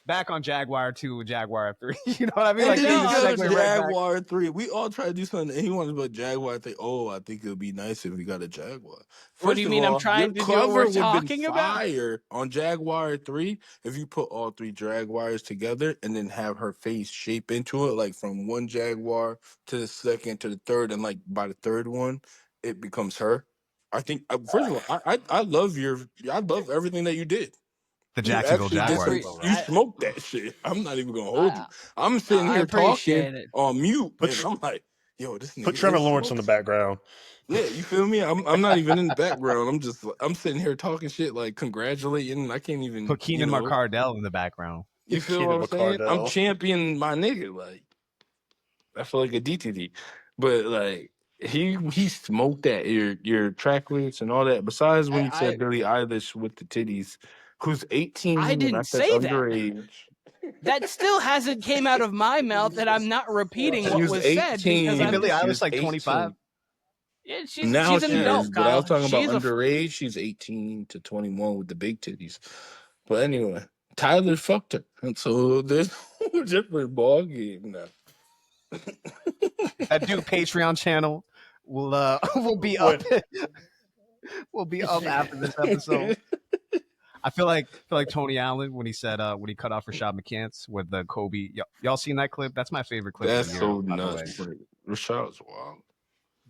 back on Jaguar 2 and Jaguar 3. You know what I mean? And Like, then Jaguar 3. We all tried to do something, and he wanted about Jaguar 3. Oh, I think it would be nice if we got a Jaguar. What do you mean? I'm trying to do what we're talking about? Fire on Jaguar 3 if you put all 3 Jaguars together and then have her face shape into it, like from one Jaguar to the second to the third, and like by the third one, it becomes her. I think, first of all, I love everything that you did. The Jacksonville Jaguars. You smoked that shit. I'm not even gonna hold you. I'm sitting here talking on mute, and I'm like, "Yo, this nigga." Put Trevor Lawrence in the background. Yeah, you feel me? I'm not even in the background. I'm sitting here talking shit, like congratulating. I can't even put Keenan McCardell in the background. You feel what I'm saying? I'm championing my nigga. Like I feel like a DTD, but like he smoked that your track lyrics and all that. Besides when you said Billie Eilish with the titties. Who's 18? I didn't say underage. That still hasn't came out of my mouth, and I'm not repeating what was 18. said. Because Billie Eilish like 25. Yeah, she's an adult. But I was talking about underage. She's 18 to 21 with the big titties. But anyway, Tyler fucked her, and so there's a different ball game now. That Duke Patreon channel will be up. Will be up after this episode. I feel like Tony Allen when he said when he cut off Rashad McCants with the Kobe. Y'all seen that clip? That's my favorite clip. That's so nuts. Rashad's wild.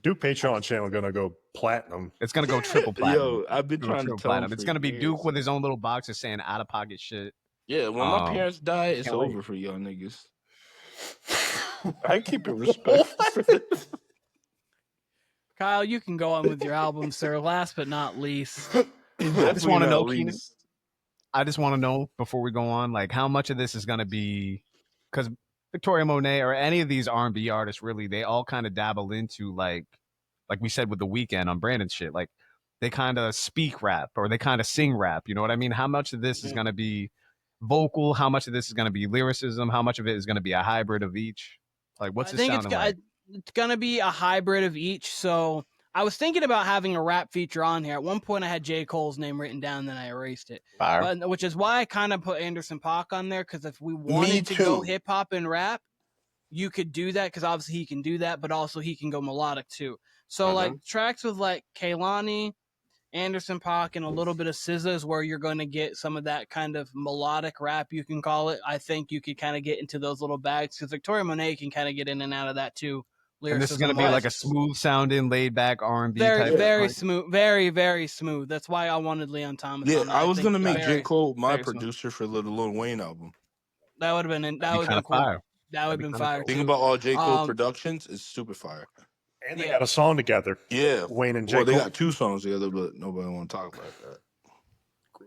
Duke Patreon channel gonna go platinum. It's gonna go triple platinum. Yo, I've been trying to tell him. It's gonna be Duke with his own little box of saying out of pocket shit. Yeah, when my parents die, it's over for y'all niggas. I keep it respectful. Kyle, you can go on with your album, sir. Last but not least, I just want to know, Keenan. I just want to know before we go on, like how much of this is going to be because Victoria Monet or any of these R&B artists, really, they all kind of dabble into like we said with The Weeknd on Branndon shit. Like they kind of speak rap or they kind of sing rap. You know what I mean? How much of this is going to be vocal? How much of this is going to be lyricism? How much of it is going to be a hybrid of each? Like what's it sounding like? It's going to be a hybrid of each. So I was thinking about having a rap feature on here. At one point, I had J. Cole's name written down, and then I erased it. Which is why I kind of put Anderson .Paak on there, because if we wanted to go hip hop and rap, you could do that, because obviously he can do that, but also he can go melodic too. So like tracks with like Kehlani, Anderson .Paak, and a little bit of SZA is where you're going to get some of that kind of melodic rap, you can call it. I think you could kind of get into those little bags, because Victoria Monet can kind of get in and out of that too. And this is going to be like a smooth sounding, laid back R&B type. Very smooth, very smooth. That's why I wanted Leon Thomas. Yeah, on that. I was going to make J. Cole my smooth. producer for the Lil Wayne album. That would have been cool. Fire. That would have been fire. Think about all J. Cole productions, it's super fire. And they got a song together. Yeah. Wayne and J. Well, Cole. they got 2 songs together, but nobody want to talk about that.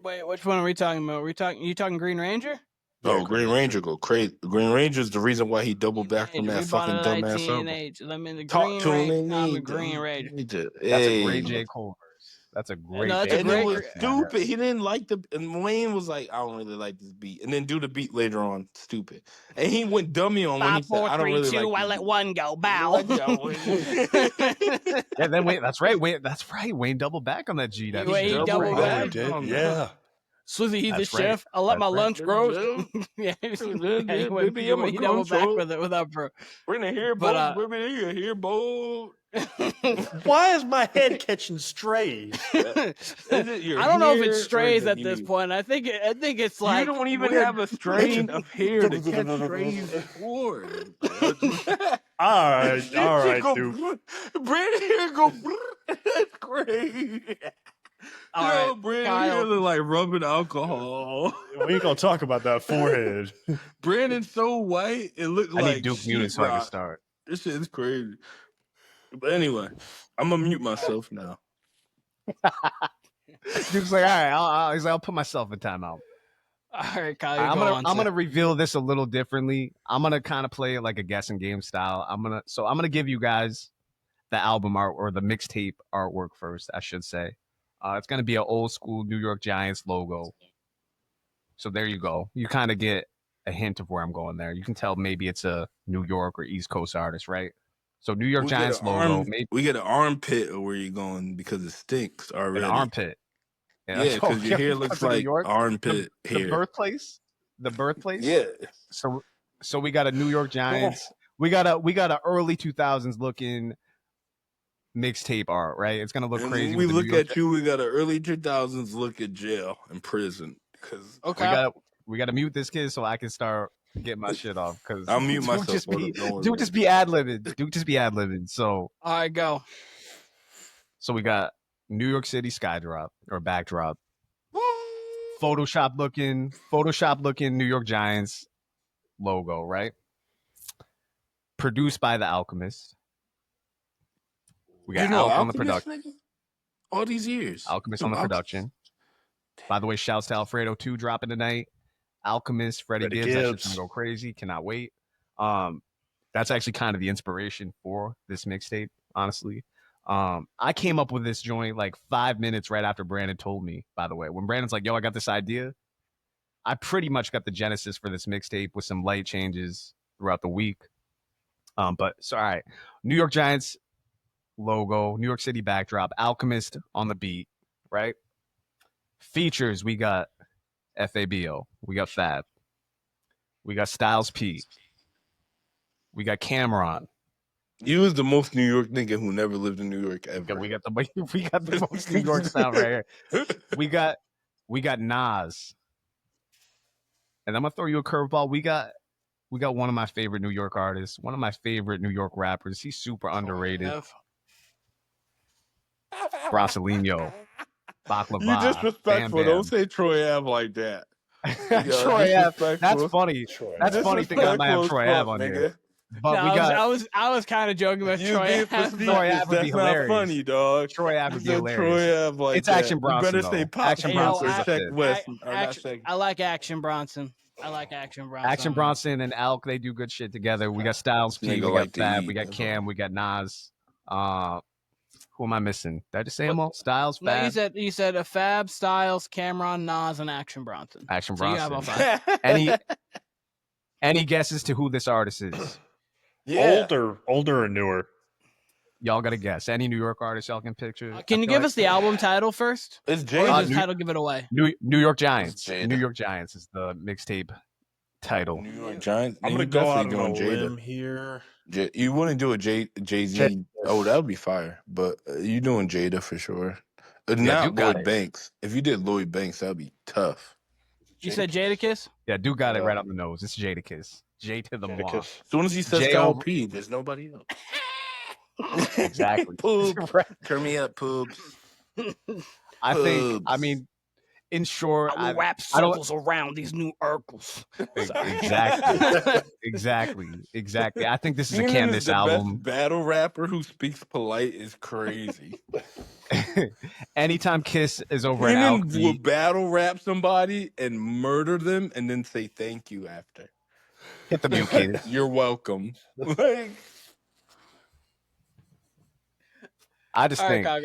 Wait, which one are we talking about? You talking Green Ranger? No, Green Ranger go crazy. Green Ranger's the reason why he doubled back from that fucking dumbass album. Talk to him. I'm a Green Ranger. That's a great J. Cole verse. That's a great. No, that's a great. It was stupid. He didn't like and Wayne was like, I don't really like this beat, and then do the beat later on. Stupid. And he went dummy on when he said, I don't really like. 5, 4, 3, 2. I let one go. Bow. Yeah. Then wait. That's right. Wayne doubled back on that G. Wayne doubled back. Yeah. Swizzy, he's the chef. I let my lunch grow. Yeah, he doubled back with it without bro. We're in here, but we're here, boy. Why is my head catching strays? I don't know if it's strays at this point. I think it's like you don't even have a strain of hair to catch strays for. All right, dude. Brandon here go. That's great. All right, Brandon here like rubbing alcohol. We ain't gonna talk about that forehead. Brandon's so white, it looked like I need Duke Munis so I can start. This shit is crazy. But anyway, I'm gonna mute myself now. Duke's like, all right, I'll put myself in timeout. All right, Kyle. I'm gonna reveal this a little differently. I'm gonna kind of play it like a guessing game style. I'm gonna give you guys the album art or the mixtape artwork first, I should say. It's going to be an old school New York Giants logo. So there you go. You kind of get a hint of where I'm going there. You can tell maybe it's a New York or East Coast artist, right? So New York Giants logo. We get an armpit of where you're going because it stinks already. An armpit. Yeah, because your hair looks like armpit hair. The birthplace? Yeah. So we got a New York Giants. We got a early 2000s looking mixtape art, right? It's gonna look crazy. When we look at you, we got an early 2000s look at jail and prison. Cause we gotta mute this kid so I can start getting my shit off. Cause I'll mute myself. Dude, just be ad-libbing. So all right, go. So we got New York City skydrop or backdrop. Photoshop looking New York Giants logo, right? Produced by The Alchemist. We got Alchemist on the production. All these years. Alchemist on the production. By the way, shouts to Alfredo 2 dropping tonight. Alchemist, Freddie Gibbs. That shit's gonna go crazy. Cannot wait. That's actually kind of the inspiration for this mixtape, honestly. I came up with this joint like 5 minutes right after Branndon told me, by the way. When Brandon's like, yo, I got this idea. I pretty much got the genesis for this mixtape with some light changes throughout the week. All right. New York Giants logo, New York City backdrop, Alchemist on the beat, right? Features, we got FABO, we got Fab, we got Styles P, we got Cameron. You was the most New York nigga who never lived in New York ever. We got the most New York sound right here. We got Nas. And I'm gonna throw you a curveball. We got one of my favorite New York artists, one of my favorite New York rappers. He's super underrated. Brasilino, Baklava. You disrespectful. Don't say Troy Ave like that. Troy Ave. That's funny. That's funny. Think I might have Troy Ave on here. But I was kind of joking about Troy Ave. Troy Ave would be hilarious. Not funny, dog. Troy Ave would be hilarious. Troy Ave like it's Action Bronson. You better say Action Bronson. I like Action Bronson. Action Bronson and Alk, they do good shit together. We got Styles P, we got Fab, we got Cam, we got Nas. Who am I missing? Did I just say them all? Styles, Fab. No, you said a Fab, Styles, Cameron, Nas, and Action Bronson. Action So you Bronson. have all 5. Any guesses to who this artist is? Yeah. Older or newer? Y'all got to guess. Any New York artist y'all can picture? Can you give us the album title first? It's Or Jay. does the title give it away? New York Giants. Jada. New York Giants is the mixtape title. New York Giants. I'm You gonna go out definitely on a doing limb Jada. here. You wouldn't do a Jay-Z. Oh, that would be fire. But you doing Jada for sure. Not Duke got Lloyd it. Banks. If you did Lloyd Banks, that'd be tough. You said Jadakiss? Yeah, Duke got it right on the nose. It's Jadakiss. J to the Moss. Jadakiss. As soon as he says J Kyle over- P, there's nobody else. Exactly. Poop. Right. Turn me up, poops. I think. Pubs. I mean, in short, I will wrap I don't- circles around these new Urkels. Exactly. I think this is a Keenan Candace is the album. best battle rapper who speaks polite is crazy. Anytime Kiss is over an Keenan Alchemy, will battle rap somebody and murder them and then say thank you after. hit the mute, kid. You're welcome. Like, I just All right, think Kyle,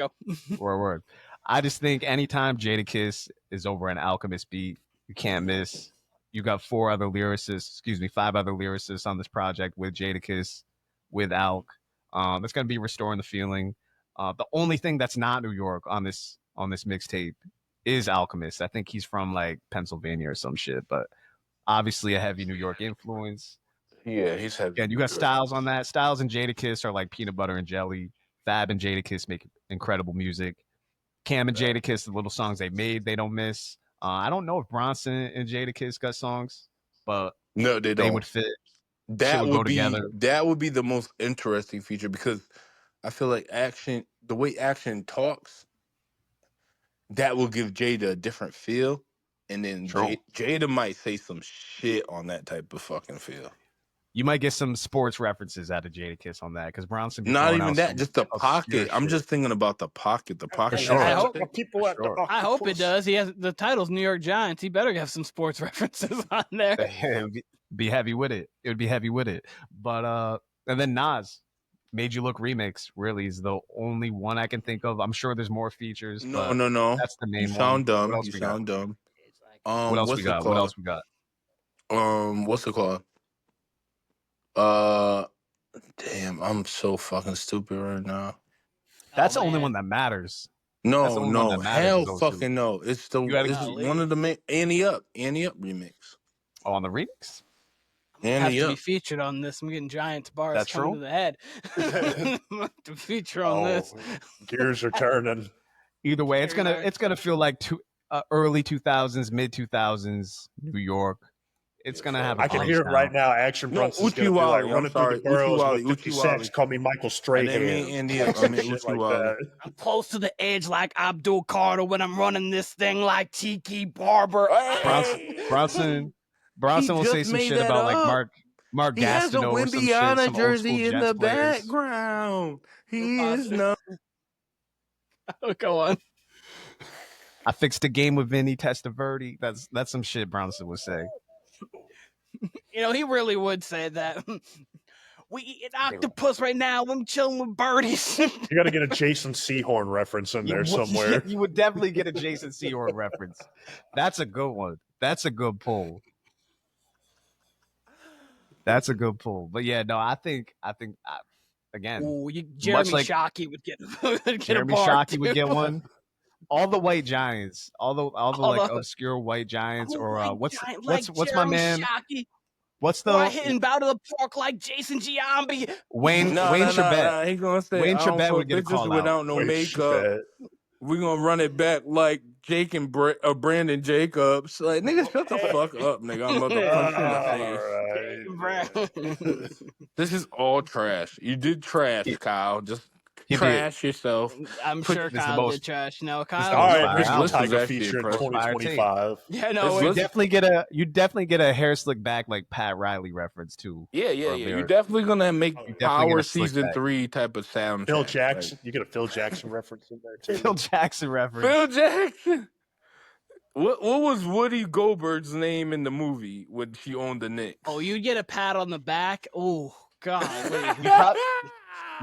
go. word. I just think anytime Jadakiss is over an Alchemist beat, you can't miss. You got five other lyricists on this project with Jadakiss, with Alk. It's gonna be restoring the feeling. The only thing that's not New York on this mixtape is Alchemist. I think he's from like Pennsylvania or some shit, but obviously a heavy New York influence. yeah, he's heavy. Again, you got Styles on that. Styles and Jadakiss are like peanut butter and jelly. Fab and Jadakiss make incredible music. Cam and Jadakiss, the little songs they made, they don't miss. I don't know if Bronson and Jadakiss got songs, but No, they don't. they would fit. That would would go be together. that would be the most interesting feature because I feel like the way Action talks, that will give Jada a different feel, and then True. Jada might say some shit on that type of fucking feel. You might get some sports references out of Jadakiss on that because Bronson. be Not throwing even out that, some just the obscure pocket. I'm shit. just thinking about the pocket. The pocket. sure. I hope- people at sure. the I hope it does. He has the title's New York Giants. He better have some sports references on there. It would be heavy with it. It would be heavy with it. But and then Nas, Made You Look remix really is the only one I can think of. I'm sure there's more features. but No. That's the main You one. sound dumb. What else You we got? sound dumb. What else what's we it got? called? What else we got? What's it called? Damn, I'm so fucking stupid right now. That's the only man. one that matters. That's the No, only one that matters hell is those two. fucking no. It's the You gotta it's Golly. one of the main Annie Up remix. Oh, on the remix? Have Annie to be Up. featured on this. I'm getting Giants bars That's coming true. to the head. To feature on this. Gears are turning. Either way, it's Very gonna feel like early 2000s, mid 2000s New York. It's gonna have. I can hear it right now. Action No, Brunson's gonna be Uchi like Wally, I'm running sorry. through the boroughs Uchi with Wally, 50 Uchi cents. Wally. Call me Michael I Straight didn't mean Hands. Andy Up. I mean Shit Uchi like Wally. that. I'm close to the edge like Abdul Carter when I'm running this thing like Tiki Barber. Bronson will He say just some made shit that about like up. Mark He has a Gastineau or some shit, some Wimbiana old jersey school in Jets the players. background. He is no. Go on. I fixed a game with Vinny Testaverde. That's some shit Bronson would say. You know, he really would say that. We eat an octopus right now. I'm chilling with birdies. You got to get a Jason Sehorn reference in there somewhere. You would definitely get a Jason Sehorn reference. That's a good one. That's a good pull. That's a good pull. But yeah, no, I think again, Ooh, Jeremy like- Shockey would get, would get Jeremy a bar Shockey would get one. All the white giants, all the like the- obscure white giants, or Like what's giant, what's like what's my Jeremy man? Shockey, What's or I the hitting bow to the pork like Jason Giambi. Wayne No, Charbet? He gonna say Wayne I don't Charbet fuck would get a bitches call out. without no Wait, makeup. shit. We're gonna run it back like Jake and Brandon Jacobs. Like, nigga, shut the fuck up, nigga. I'm about to punch you in the face. All right. This is all trash. You did trash, Kyle. Just He did. trash yourself. I'm Put- sure this is the Kyle most- did trash. No, the Kyle. All most right, fire here's the album. This was Tiger actually feature in impressive. 2025. Yeah, no, Let's- You definitely get a hair slick back like Pat Riley reference too. Yeah. You're lyric. definitely gonna make definitely get Power a slick Season back. 3 type of sound. Phil Jackson. You get a Phil Jackson reference in there too. Phil Jackson reference. Phil Jackson. What was Woody Goldberg's name in the movie when she owned the Knicks? oh, you'd get a pat on the back. Oh, God.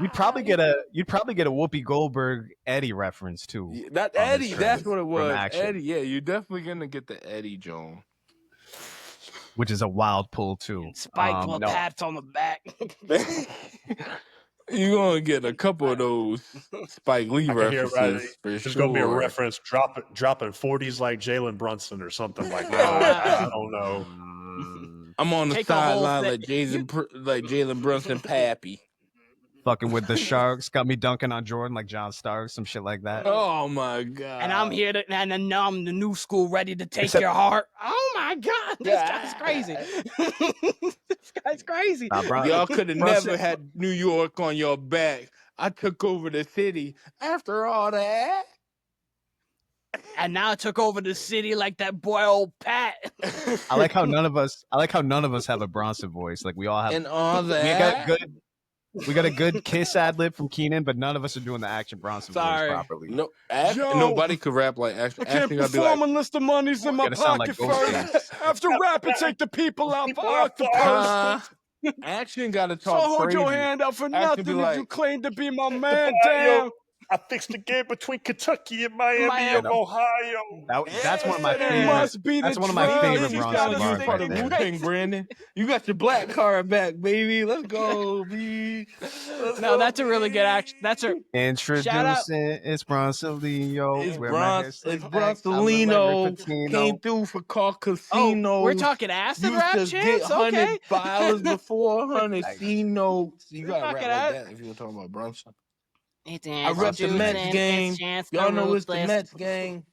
You'd probably get a Whoopi Goldberg Eddie reference too. Yeah, that on this Eddie, track that's what it from was. Action. Eddie, yeah, you're definitely gonna get the Eddie Joan. Which is a wild pull too. Spike No. pats on the back. You're gonna get a couple of those Spike Lee I can hear references for there's sure. gonna be a reference dropping 40s like Jalen Brunson or something like Oh, that. wow. I don't know. I'm on the Take a whole sideline thing. like Jalen Brunson Pappy. Fucking with the Sharks, got me dunking on Jordan like John Starks, some shit like that. Oh my god! And I'm here to, and now I'm the new school, ready to take Except- your heart. Oh my god, this guy's crazy. This guy's crazy. Nah, bro, Y'all could have Brunson- never had New York on your back. I took over the city after all that. And now I took over the city like that boy old Pat. I like how none of us have a Bronson voice. Like we all have. And all We that. got a good Kiss ad lib from Keenan, but none of us are doing the Action Bronson Sorry. voice properly. No, Yo, nobody could rap like Action. I can't Action gotta be perform like, unless the money's in my Gotta sound pocket like first. Ghostface. After rapping, take the people out for octopus. Action gotta So talk hold crazy. your hand up for Action nothing be if like- you claim to be my man. Yo, Damn. I fixed the game between Kentucky and Miami of Miami. Ohio. That's one of my It favorite. must be That's the one of my drugs. favorite You Bronson gotta bars use right the there. Wu-Tang, Branndon. You got your black card back, baby. Let's go, B. No, that's a really good action. That's a Introducing it's Bronson Leo. It's where my hair slicked back. I'm a Bronsolino. Larry Patino. Came through for call oh, casinos. we're talking acid Used rap to chants. get Okay. $100 before 100 C notes. You We're gotta rap talking like that. that if you were talking about Brunson. I rep the Mets game. Y'all know it's the Mets gang.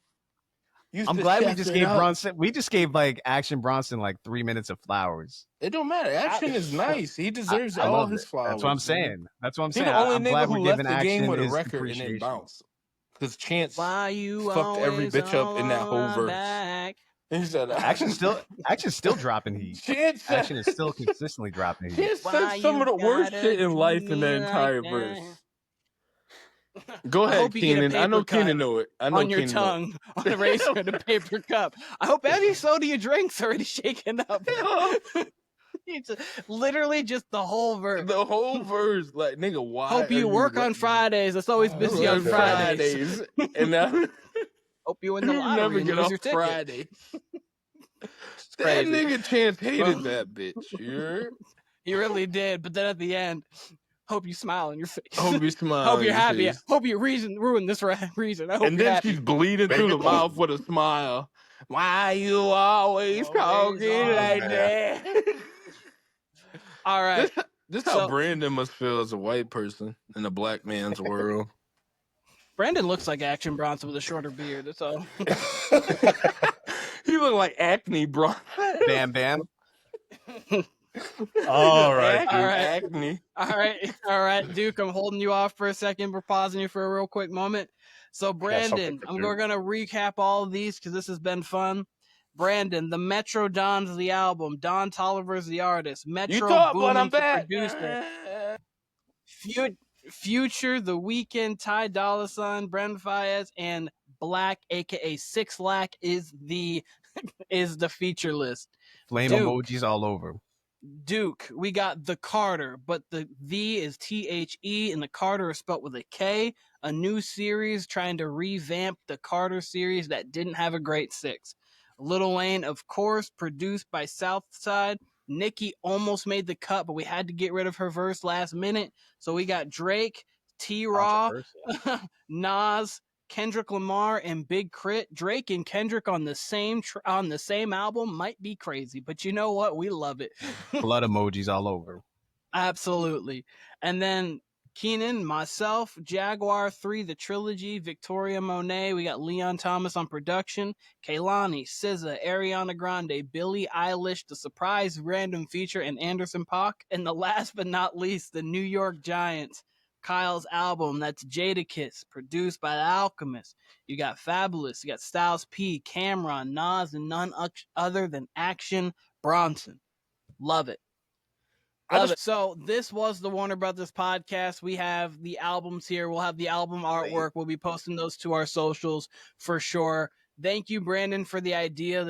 Used I'm to glad we chef just it gave up. Bronson. We just gave like Action Bronson like 3 minutes of flowers. It don't matter. Action is nice. He deserves I all love his it. flowers. That's what I'm man. saying. That's what I'm He saying. the only I'm nigga glad who we're left giving the game Action with a his record and then appreciation. bounced. Because Chance Why you fucked every always bitch up in that whole on my verse. back? He said, Action's still dropping heat. Chance said, Action is still consistently dropping heat. Chance Why said some you of the worst gotta shit in life do in the me entire like verse. that? Go I ahead, hope you get a Keenan. I know paper cut Keenan know it. I know on your Keenan know it. tongue, on the razor and a paper cup. I hope every soda you drink's already shaken up. It's literally just the whole verse. The whole verse, like, nigga, why? Hope you are work on rapping? Fridays. It's always busy on Fridays. And now Hope you win the you lottery never and get lose off your ticket. Friday. That crazy. nigga Chance hated that bitch. You heard? He really did. But then at the end, hope you smile on your face. Hope you smile. Hope on you're your happy. face. Hope you ruin this reason. I hope And you're then happy. she's bleeding through the Baby mouth with a smile. Why you always talking like that? All right. This how So- Branndon must feel as a white person in a black man's world. Branndon looks like Action Bronson with a shorter beard. That's all. He look like acne, bro. Bam Bam. All right, Acne, dude. All right. acne. All right, Duke. I'm holding you off for a second. We're pausing you for a real quick moment. So, Branndon, something we're for gonna recap all of these because this has been fun. Branndon, the Metro Don's the album. Don Toliver's the artist. Metro You thought, but Boomin's I'm the back. producer. Future, The Weeknd, Ty Dolla $ign, Brent Faiyaz, and Black, aka Six Lack, is the feature list. Flame Duke. emojis all over. Duke, we got the Carter, but the is THE and the Carter is spelled with a K. A new series trying to revamp the Carter series that didn't have a great 6. Lil Wayne, of course, produced by Southside. Nicki almost made the cut, but we had to get rid of her verse last minute. So we got Drake, T-Raw, Nas, Kendrick Lamar, and Big Crit. Drake and Kendrick on the same album might be crazy, but you know what? We love it. Blood emojis all over. Absolutely. And then Keenan, myself, Jaguar 3, the trilogy, Victoria Monet. We got Leon Thomas on production, Kehlani, SZA, Ariana Grande, Billie Eilish, the surprise random feature, and Anderson .Paak. And the last but not least, the New York Giants, Kyle's album. That's Jadakiss, produced by The Alchemist. You got Fabulous, you got Styles P, Cameron, Nas, and none other than Action Bronson. Love it. So this was the Warner Brothas Podcast. We have the albums here. We'll have the album artwork. We'll be posting those to our socials for sure. Thank you, Branndon, for the idea.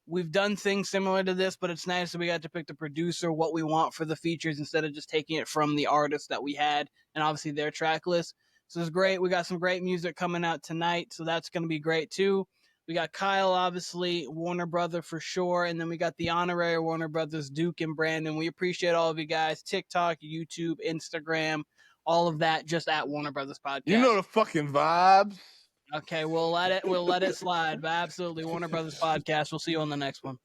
We've done things similar to this, but it's nice that we got to pick the producer, what we want for the features instead of just taking it from the artists that we had and obviously their track list. So it's great. We got some great music coming out tonight, so that's going to be great too. We got Kyle, obviously, Warner Brother for sure. And then we got the honorary Warner Brothers, Duke and Branndon. We appreciate all of you guys. TikTok, YouTube, Instagram, All of that just at Warner Brothas Podcast. You know the fucking vibes. Okay, we'll let it slide. But absolutely, Warner Brothas Podcast. We'll see you on the next one.